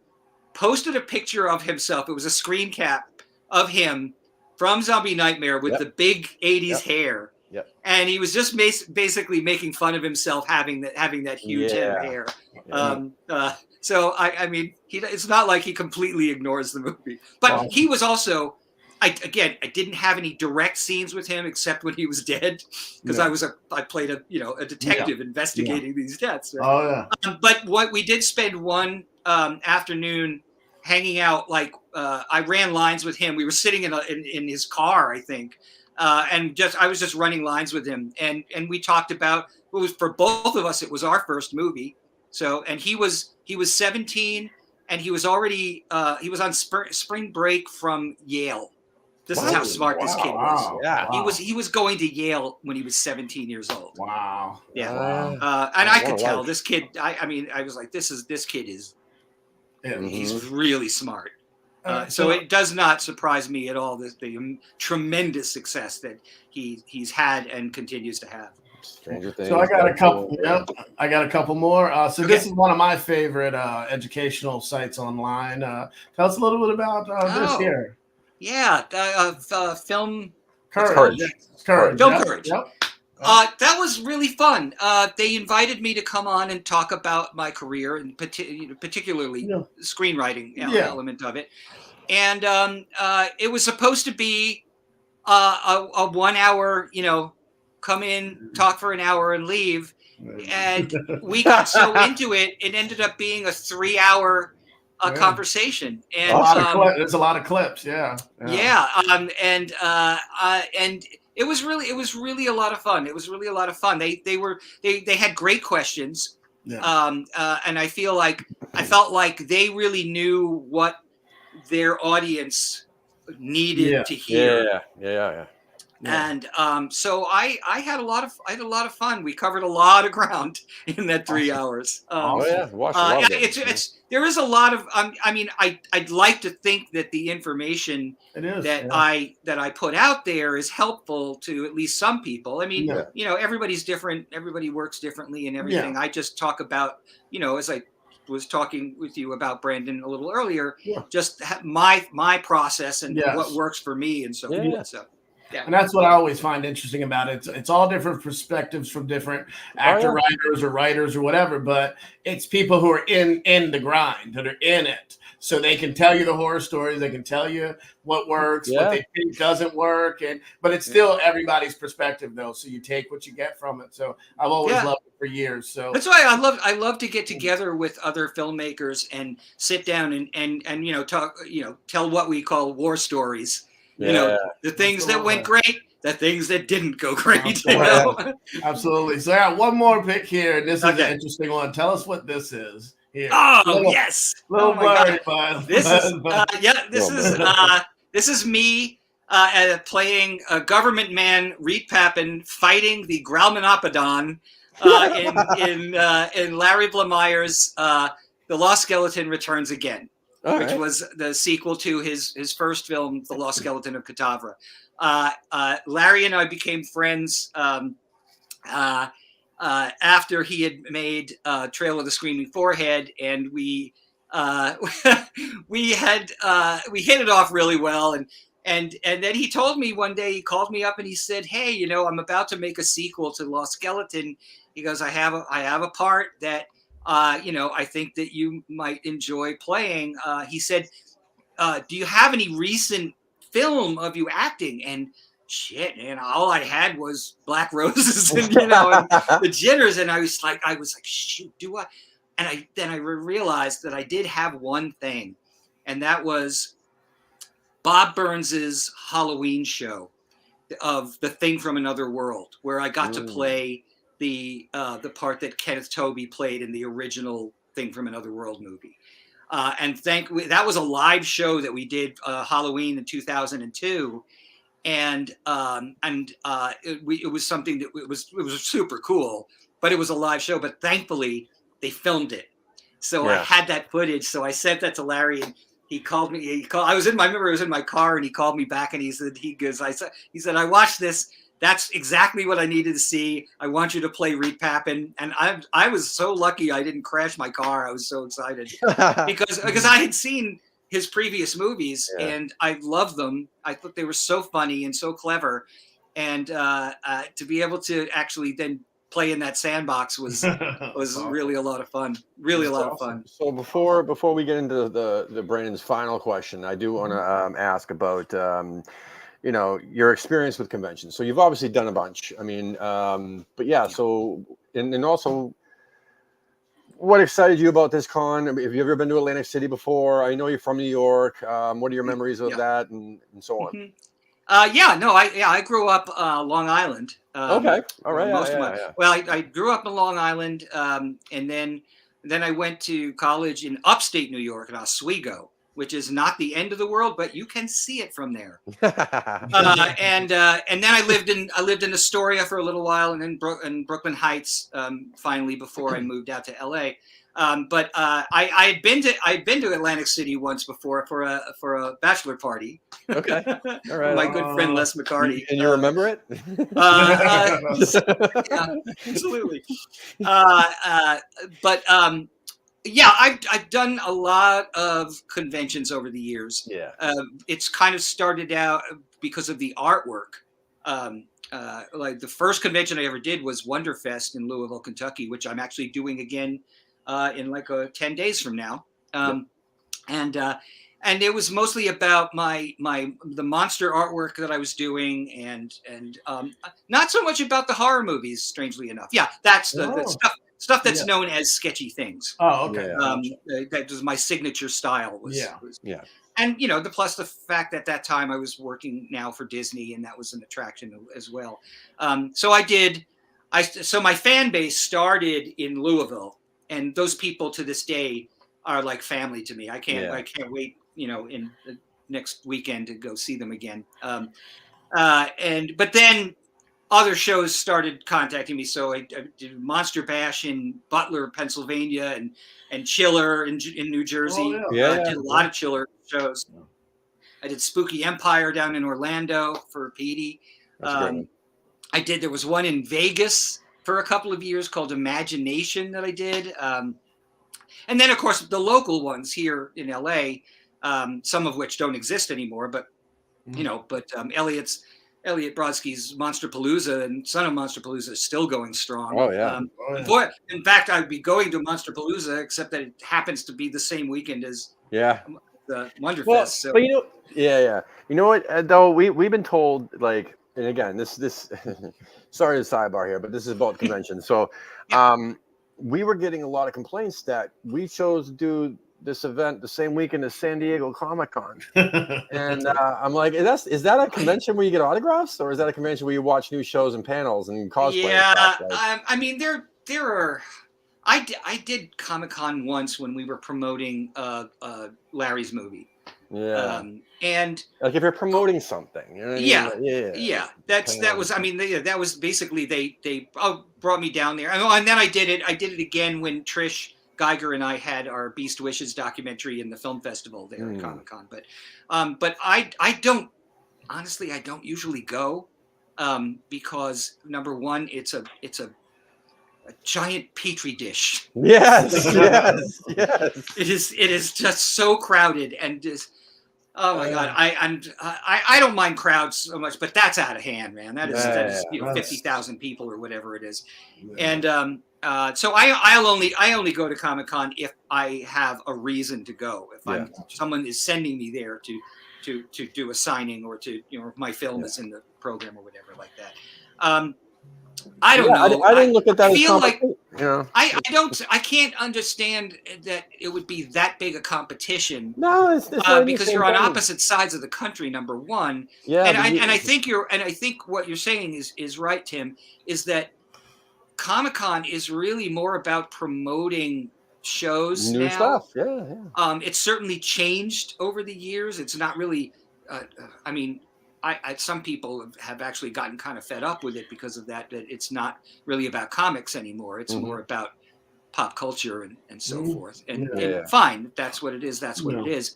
posted a picture of himself. It was a screen cap of him from Zombie Nightmare with the big 80s hair. Yep. And he was just basically making fun of himself having that huge head of hair. Yeah. So I mean, it's not like he completely ignores the movie, but he was also, I didn't have any direct scenes with him except when he was dead, because I played a detective investigating these deaths. Right? But what we did spend one afternoon hanging out, like I ran lines with him. We were sitting in his car, I think, and I was just running lines with him, and we talked about what was, for both of us, it was our first movie. So, and he was 17, and he was already he was on spring break from Yale. This is how smart this kid was. Yeah, he was going to Yale when he was 17 years old. Wow. Yeah, and I could tell this kid. I mean, I was like, this kid is. He's really smart. So it does not surprise me at all the tremendous success that he's had and continues to have. Stranger Things. So I got a couple. I got a couple more. This is one of my favorite educational sites online. Tell us a little bit about this here. Yeah, film Courage. Courage. Film Courage. Yep. That was really fun. They invited me to come on and talk about my career, and particularly the screenwriting element of it. And it was supposed to be a 1 hour, come in, talk for an hour, and leave. And we got so into it, it ended up being a 3-hour conversation. And there's a lot of clips. Yeah. And it was really a lot of fun. It was really a lot of fun. They had great questions. Yeah. And I felt like they really knew what their audience needed to hear. Yeah. And so I had a lot of fun. We covered a lot of ground in that 3 hours. There is a lot of. I mean, I'd like to think that the information I put out there is helpful to at least some people. I mean, everybody's different. Everybody works differently and everything. Yeah. I just talk about, as I was talking with you about Brandon a little earlier, just my process and what works for me and so forth. So. And that's what I always find interesting about it. It's all different perspectives from different writers or writers or whatever, but it's people who are in the grind, that are in it. So they can tell you the horror stories, they can tell you what works, what they think doesn't work, but it's still everybody's perspective though. So you take what you get from it. So I've always loved it for years. So that's why I love to get together with other filmmakers and sit down and talk, tell what we call war stories. The things that went great, the things that didn't go great. Absolutely. So I got one more pick here, and this is an interesting one. Tell us what this is. Here. Yes. Little blurry, This is me playing a government man, Reed Papin, fighting the Graumanopodon in Larry Blameyer's The Lost Skeleton Returns Again, which was the sequel to his first film, The Lost Skeleton of Catavra. Larry and I became friends after he had made Trail of the Screaming Forehead, and we hit it off really well. And then he told me one day, he called me up and he said, "Hey, I'm about to make a sequel to Lost Skeleton." He goes, I have a part that I think that you might enjoy playing. He said, "Do you have any recent film of you acting?" And shit, man, all I had was Black Roses and and the Jitters, and I was like, shoot, do I? And then I realized that I did have one thing, and that was Bob Burns's Halloween show of The Thing from Another World, where I got to play the part that Kenneth Tobey played in the original Thing from Another World movie. That was a live show that we did Halloween in 2002. And it was something that it was super cool, but it was a live show. But thankfully, they filmed it, so I had that footage. So I sent that to Larry, and he called me. I remember I was in my car, and he called me back, and he said, "I watched this. That's exactly what I needed to see. I want you to play Reed Papin." And I was so lucky I didn't crash my car. I was so excited because I had seen his previous movies and I loved them. I thought they were so funny and so clever, and to be able to actually then play in that sandbox was really a lot of fun. Really a lot of fun. So before we get into the Brandon's final question, I do want to ask about your experience with conventions. So you've obviously done a bunch. I mean, but yeah. So and also, what excited you about this con? Have you ever been to Atlantic City before? I know you're from New York. What are your memories of that and so on? I grew up Long Island. Okay, all right. Well, I grew up in Long Island, and then I went to college in upstate New York in Oswego, which is not the end of the world, but you can see it from there. And then I lived in Astoria for a little while, and then in Brooklyn Heights finally before I moved out to LA. But I'd been to Atlantic City once before for a bachelor party. Okay, all right. My good friend Les McCarty. And you remember it? Yeah, absolutely. I've done a lot of conventions over the years. Yeah. It's kind of started out because of the artwork. Like the first convention I ever did was Wonderfest in Louisville, Kentucky, which I'm actually doing again in like 10 days from now. And it was mostly about the monster artwork that I was doing, and not so much about the horror movies, strangely enough. Yeah, that's the stuff that's known as sketchy things. Oh, okay. That was my signature style. And plus the fact that at that time I was working now for Disney, and that was an attraction as well. So my fan base started in Louisville, and those people to this day are like family to me. I can't wait, in the next weekend to go see them again. But then other shows started contacting me. So I did Monster Bash in Butler, Pennsylvania, and Chiller in New Jersey. Oh, I did a lot of Chiller shows. I did Spooky Empire down in Orlando for Petey. There was one in Vegas for a couple of years called Imagination that I did. And then, of course, the local ones here in LA, some of which don't exist anymore, but Elliot's Elliot Brodsky's Monster Palooza and Son of Monster Palooza is still going strong. Oh, yeah. In fact, I'd be going to Monster Palooza, except that it happens to be the same weekend as the Wonderfest. Well, so. but you know what? Though we've been told, like, and again, this sorry to sidebar here, but this is about convention. So, we were getting a lot of complaints that we chose to do this event the same weekend as San Diego Comic-Con, and I'm like, is that a convention where you get autographs, or is that a convention where you watch new shows and panels and cosplay? Yeah, I mean, there are. I did Comic-Con once when we were promoting Larry's movie. Yeah, and like if you're promoting something, you know what I mean? Yeah. That was. I mean, that was basically they brought me down there, and then I did it. I did it again when Trish Geiger and I had our Beast Wishes documentary in the film festival there at Comic-Con. But I don't honestly, I don't usually go because number one, it's a giant petri dish. Yes. It is just so crowded and just. Oh my God! I don't mind crowds so much, but that's out of hand, man. That is 50,000 people or whatever it is, and so I only go to Comic-Con if I have a reason to go. If someone is sending me there to do a signing or to if my film is in the program or whatever like that. I don't know. I didn't look at that. I feel like I can't understand that it would be that big a competition. No, it's because you're on opposite sides of the country. Number one, and I think what you're saying is right, Tim. Is that Comic-Con is really more about promoting shows new now. Stuff. Yeah. It's certainly changed over the years. It's not really. I mean. Some people have actually gotten kind of fed up with it because of that it's not really about comics anymore. It's more about pop culture and so forth. And fine, that's what it is. That's what it is.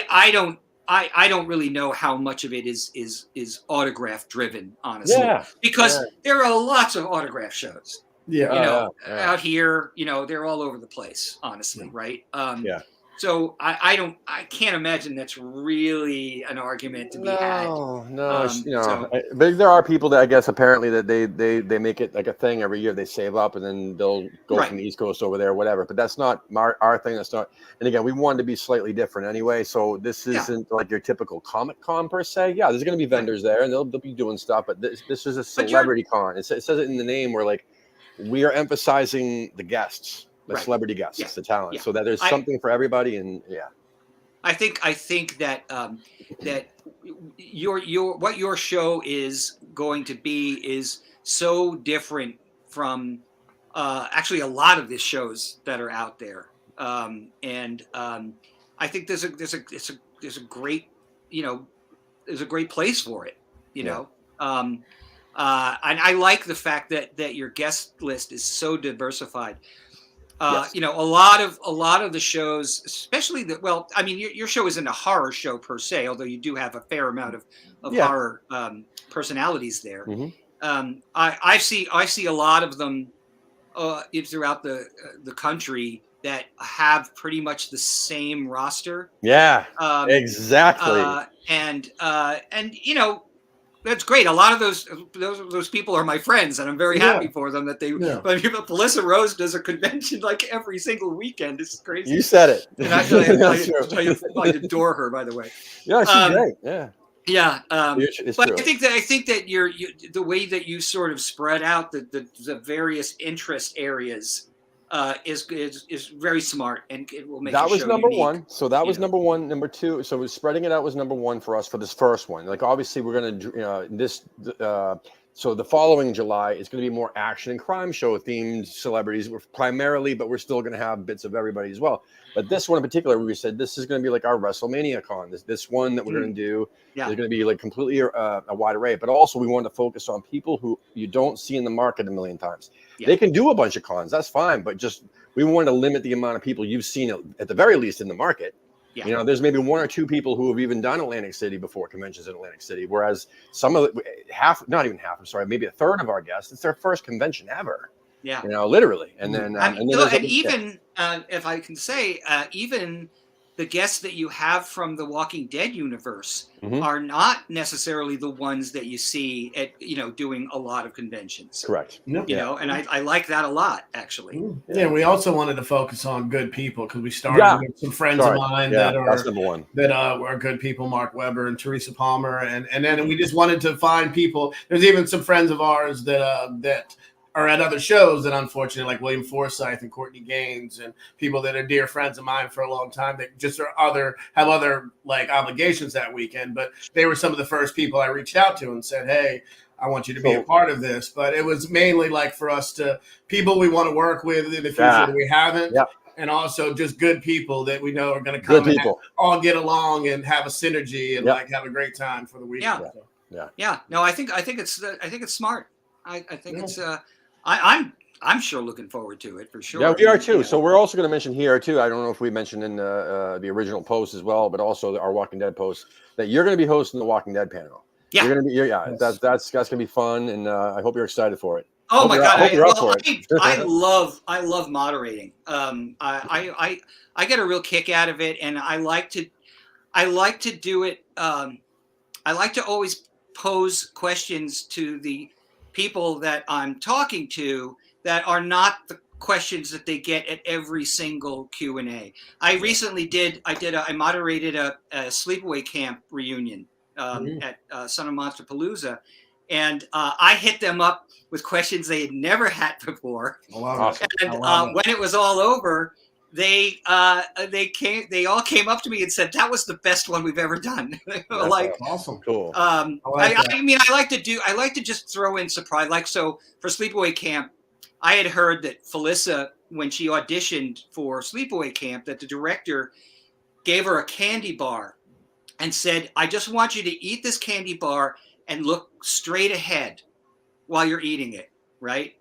I don't really know how much of it is autograph driven, honestly, because there are lots of autograph shows. Out here, they're all over the place, honestly, right? So I can't imagine that's really an argument to be had. No. But there are people that I guess apparently that they make it like a thing every year. They save up and then they'll go from the East Coast over there, whatever. But that's not our thing. That's not. And again, we wanted to be slightly different anyway. So this isn't like your typical Comic-Con per se. Yeah, there's going to be vendors there and they'll be doing stuff. But this is a celebrity con. It says it in the name. Where like we are emphasizing the guests. The celebrity guests, the talent, so that there's something for everybody, and I think that that what your show is going to be is so different from actually a lot of the shows that are out there, and I think there's a great there's a great place for it, and I like the fact that your guest list is so diversified. A lot of the shows, especially your show isn't a horror show per se, although you do have a fair amount of horror personalities there. I see a lot of them throughout the country that have pretty much the same roster. Yeah, exactly. And that's great. A lot of those people are my friends, and I'm very happy for them that they. But Melissa Rose does a convention like every single weekend. It's crazy. You said it. And I adore her, by the way. Yeah, she's great. Yeah. Yeah, it's but true. I think that the way that you sort of spread out the various interest areas is very smart, and it will make that was number unique. one. So that was number one. Number two, so spreading it out was number one for us for this first one. Like obviously we're gonna so the following July is going to be more action and crime show themed celebrities primarily, but we're still going to have bits of everybody as well. But this one in particular, we said this is going to be like our WrestleMania con. This one that we're going to do is going to be like completely a wide array. But also we want to focus on people who you don't see in the market a million times. Yeah. They can do a bunch of cons, that's fine. But just we want to limit the amount of people you've seen at the very least in the market. Yeah. There's maybe one or two people who have even done Atlantic City before, conventions in Atlantic City, whereas some of not even half, I'm sorry, maybe a third of our guests, it's their first convention ever. Yeah. Literally. And then, even if I can say, even the guests that you have from the Walking Dead universe Mhm. are not necessarily the ones that you see at, doing a lot of conventions. Correct. Yep. And I like that a lot, actually. Yeah, we also wanted to focus on good people because we started Yeah. with some friends Sorry. of mine Yeah, that that's are number one. are good people, Mark Weber and Teresa Palmer, and then we just wanted to find people. There's even some friends of ours that are at other shows that unfortunately, like William Forsythe and Courtney Gaines, and people that are dear friends of mine for a long time that just have other like obligations that weekend. But they were some of the first people I reached out to and said, "Hey, I want you to be a part of this." But it was mainly like for us to people we want to work with in the future that we haven't. Yep. And also just good people that we know are going to Good come and people. all get along and have a synergy and like have a great time for the weekend. Yeah. No, I think it's smart. I think it's I'm sure looking forward to it for sure. Yeah, we are too. So we're also going to mention here too. I don't know if we mentioned in the original post as well, but also our Walking Dead post that you're going to be hosting the Walking Dead panel. Yeah, you're going to be. That's going to be fun, and I hope you're excited for it. Oh my God! I love moderating. I get a real kick out of it, and I like to do it. I like to always pose questions to the people that I'm talking to that are not the questions that they get at every single Q&A. I recently I moderated a sleepaway camp reunion at Son of Monster Palooza, and I hit them up with questions they had never had before. And when it was all over, they all came up to me and said that was the best one we've ever done. Like awesome, cool. I like to just throw in surprise. Like, so for Sleepaway Camp, I had heard that Felissa, when she auditioned for Sleepaway Camp, that the director gave her a candy bar and said, "I just want you to eat this candy bar and look straight ahead while you're eating it," right?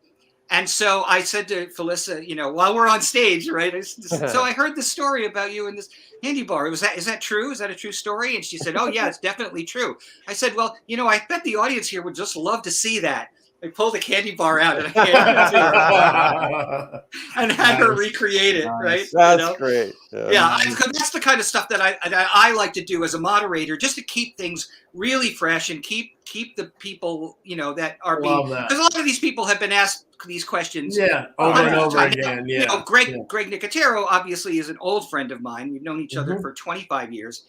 And so I said to Felissa, while we're on stage, right? So I heard this story about you in this candy bar. Is that true? Is that a true story? And she said, "Oh yeah, it's definitely true." I said, "Well, I bet the audience here would just love to see that." I pulled the candy bar out and I handed it to her and had her recreate it, right? That's great. That's the kind of stuff that I like to do as a moderator, just to keep things really fresh and keep the people, that are being, because a lot of these people have been asked these questions over and over again. Greg Nicotero obviously is an old friend of mine. We've known each other for 25 years.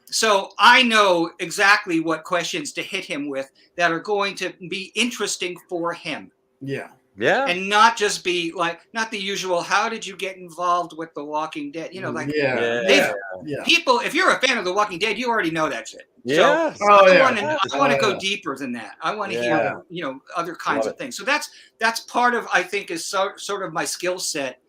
So I know exactly what questions to hit him with that are going to be interesting for him. Yeah. And not just be like, not the usual, how did you get involved with The Walking Dead? People, if you're a fan of The Walking Dead, you already know that shit. Yeah. So I want to go deeper than that. I want to hear, other kinds of things. So that's part of, I think, is sort of my skill set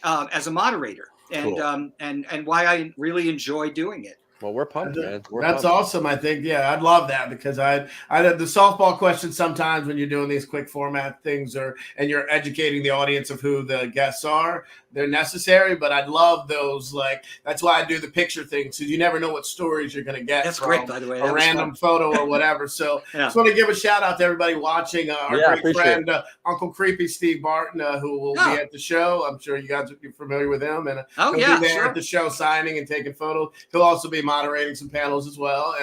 as a moderator, and and why I really enjoy doing it. Well, we're pumped, man. That's awesome. I think, I'd love that, because I had the softball questions sometimes when you're doing these quick format things and you're educating the audience of who the guests are. They're necessary, but I'd love those. Like, that's why I do the picture things, because you never know what stories you're going to get. That's great, by the way. A random photo or whatever. So just want to give a shout out to everybody watching. Our great friend, Uncle Creepy Steve Barton, who will be at the show. I'm sure you guys will be familiar with him. And he'll be there at the show signing and taking photos. He'll also be moderating some panels as well.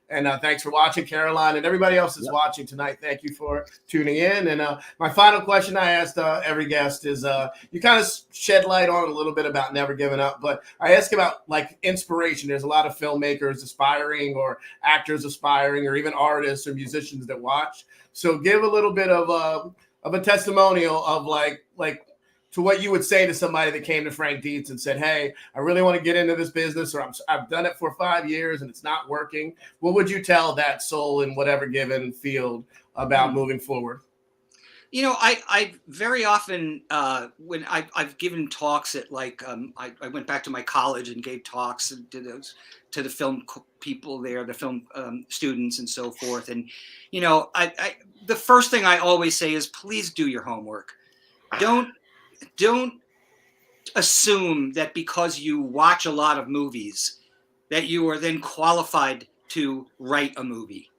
And thanks for watching, Caroline, and everybody else that's watching tonight. Thank you for tuning in. And my final question I asked every guest is, you kind of shed light on a little bit about never giving up, but I ask about like inspiration. There's a lot of filmmakers aspiring, or actors aspiring, or even artists or musicians that watch. So give a little bit of a testimonial of like to what you would say to somebody that came to Frank Dietz and said, "Hey, I really want to get into this business," or I've done it for 5 years and it's not working. What would you tell that soul in whatever given field about moving forward? I very often, when I've given talks at I went back to my college and gave talks to the film people there, the film students and so forth. And, the first thing I always say is, please do your homework. Don't assume that because you watch a lot of movies that you are then qualified to write a movie.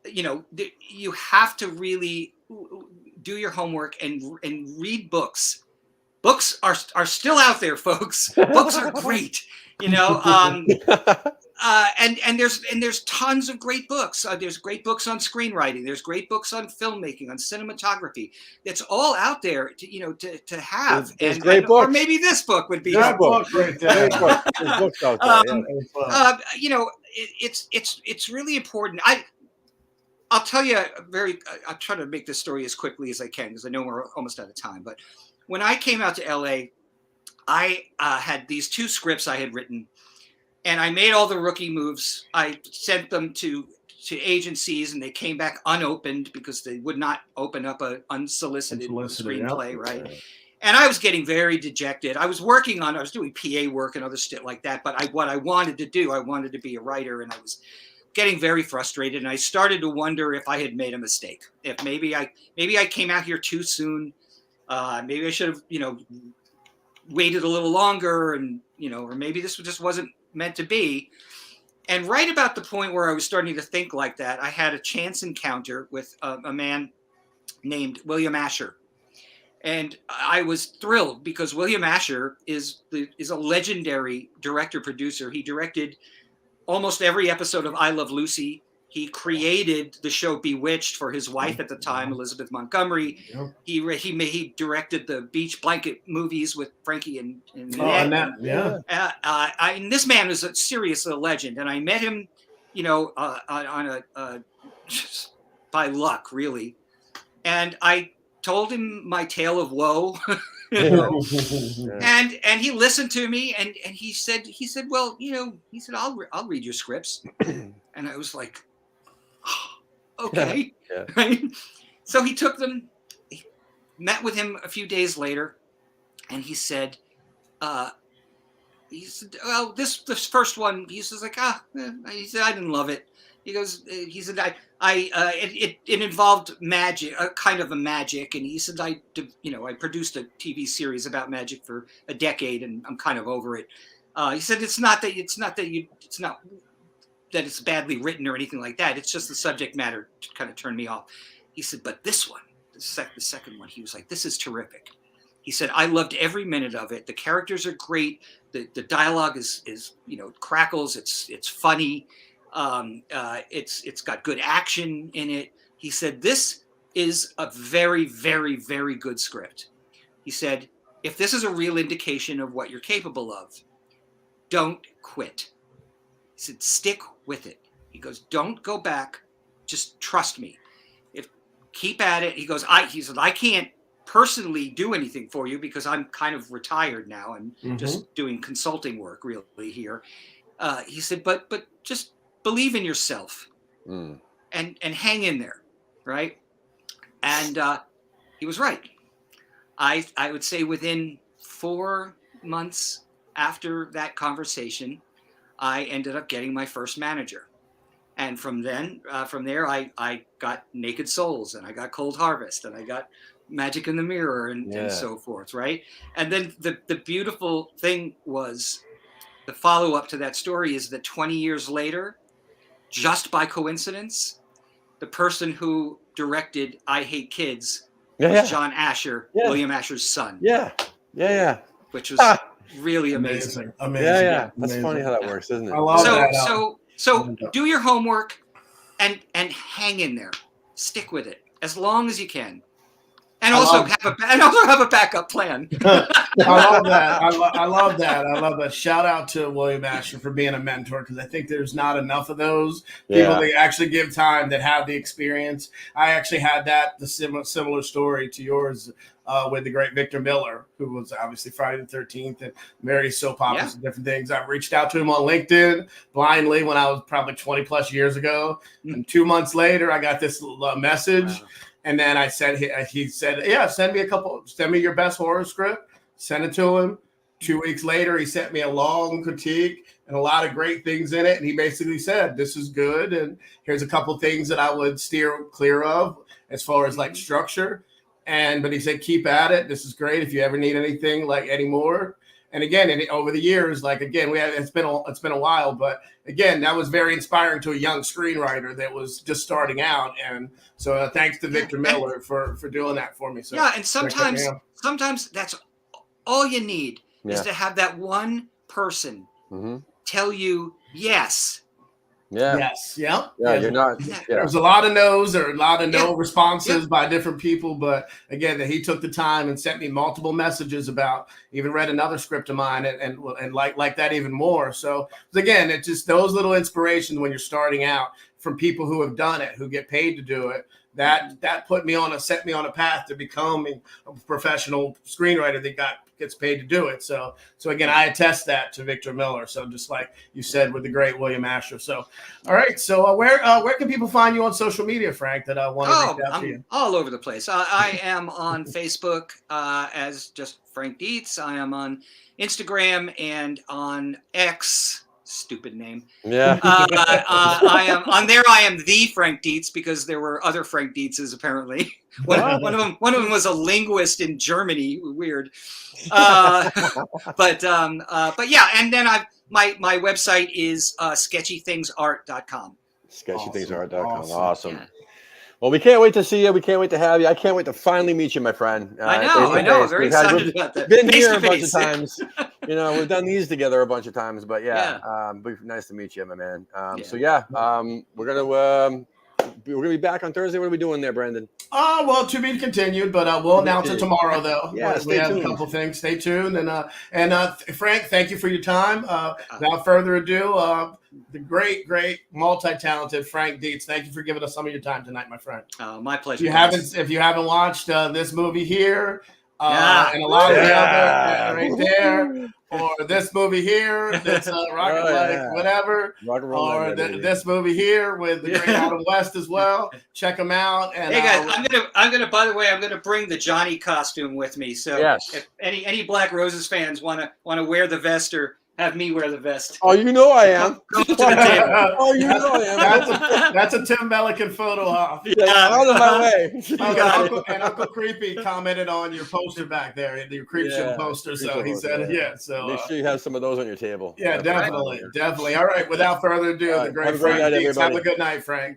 You have to really do your homework and read books books are still out there, folks. Books are great, you know. And there's tons of great books. There's great books on screenwriting. There's great books on filmmaking, on cinematography. It's all out there to have. There's great books. Or maybe this book would be That book right there. There's books out there. Yeah. you know, it's really important. I'll tell you I'll try to make this story as quickly as I can because I know we're almost out of time. But when I came out to LA, I had these 2 scripts I had written, and I made all the rookie moves. I sent them to agencies, and they came back unopened because they would not open up an unsolicited screenplay, right? And I was getting very dejected. I was doing PA work and other shit like that. But what I wanted to do, I wanted to be a writer, and I was getting very frustrated. And I started to wonder if I had made a mistake. If maybe I came out here too soon. Maybe I should have, you know, waited a little longer, and you know, or maybe this just wasn't meant to be. And right about the point where I was starting to think like that, I had a chance encounter with a man named William Asher. And I was thrilled because William Asher is a legendary director-producer. He directed almost every episode of I Love Lucy. He created the show Bewitched for his wife at the time, Elizabeth Montgomery. Yep. He directed the Beach Blanket movies with Frankie and Ned. Yeah. And this man is a serious legend, and I met him, you know, on a by luck, really. And I told him my tale of woe, you know, and he listened to me, and he said, well, you know, he said, I'll read your scripts, and I was like, okay. Right? So he took them, met with him a few days later, and he said, well, this first one, he says like, he said, I didn't love it. He goes, he said, it involved magic, kind of a magic. And he said, I produced a TV series about magic for a decade, and I'm kind of over it. He said, it's not that it's badly written or anything like that. It's just the subject matter kind of turned me off. He said, but this one, the second one, he was like, this is terrific. He said, I loved every minute of it. The characters are great. The dialogue is you know, crackles. It's funny. It's got good action in it. He said, this is a very, very, very good script. He said, if this is a real indication of what you're capable of, don't quit. He said, stick with it. He goes, don't go back. Just trust me. Keep at it. He said, I can't personally do anything for you because I'm kind of retired now. I'm just doing consulting work really here. He said, but just believe in yourself and hang in there. Right. And he was right. I would say within 4 months after that conversation, I ended up getting my first manager. And from there, I got Naked Souls, and I got Cold Harvest, and I got Magic in the Mirror, and so forth, right? And then the beautiful thing was, the follow-up to that story is that 20 years later, just by coincidence, the person who directed I Hate Kids was John Asher, William Asher's son. Which was really amazing. Amazing. That's amazing. Funny how that works, isn't it? I love that. So do your homework and hang in there. Stick with it as long as you can. And also have a backup plan. I love that. I love that. Shout out to William Asher for being a mentor, because I think there's not enough of those people that actually give time, that have the experience. I actually had the similar story to yours with the great Victor Miller, who was obviously Friday the 13th and various soap operas and different things. I reached out to him on LinkedIn blindly when I was probably 20 plus years ago. And 2 months later, I got this message. Wow. And then I said, he said, send me your best horror script. Send it to him. 2 weeks later, he sent me a long critique and a lot of great things in it. And he basically said, this is good, and here's a couple things that I would steer clear of as far as like structure. But he said, keep at it. This is great. If you ever need anything like anymore. And again, over the years, it's been a while, but again, that was very inspiring to a young screenwriter that was just starting out. And so thanks to Victor Miller for doing that for me. So and sometimes that's all you need is Yeah. to have that one person Mm-hmm. tell you yes. Yeah. Yes. Yep. Yeah. Yes. You're not. Yeah. Yeah. There's a lot of no's or a lot of no Yeah. responses Yeah. by different people, but again, that he took the time and sent me multiple messages about. Even read another script of mine and like that even more. So again, it's just those little inspirations when you're starting out from people who have done it, who get paid to do it. That set me on a path to becoming a professional screenwriter that gets paid to do it. So again, I attest that to Victor Miller. So just like you said with the great William Asher. So all right. So where can people find you on social media, Frank? That I want to reach out to you. I'm all over the place. I am on Facebook as just Frank Dietz. I am on Instagram and on X. Stupid name. Yeah. I am on there. I am the Frank Dietz because there were other Frank Dietzes apparently. One of them was a linguist in Germany. Weird. But yeah, and then my website is sketchythingsart.com. Sketchythingsart.com. Awesome. Yeah. Well, we can't wait to see you. We can't wait to have you. I can't wait to finally meet you, my friend. I know. I'm very excited about that. Been here a bunch of times. We've done these together a bunch of times, but nice to meet you, my man. We're gonna be back on Thursday. What are we doing there, Brandon? Well, to be continued, but we'll announce it tomorrow, though. Yeah, we have a couple things. Stay tuned, and Frank, thank you for your time. Without further ado, the great, multi-talented Frank Dietz. Thank you for giving us some of your time tonight, my friend. My pleasure. If you haven't watched this movie here, and a lot of the other right there, or this movie here, that's whatever, or this movie here with the great Adam West as well. Check them out. And hey guys, I'm gonna. By the way, I'm gonna bring the Johnny costume with me. So if any Black Roses fans wanna wear the vest or have me wear the vest. Oh, you know I am. Come to the table. Oh, you know I am. That's a Tim Melican photo op. Out of my way. And Uncle Creepy commented on your poster back there, your Creep Show poster. So he said, So make sure you have some of those on your table. Yeah, definitely. All right. Without further ado, the great Frank Dietz. Have a good night, Frank.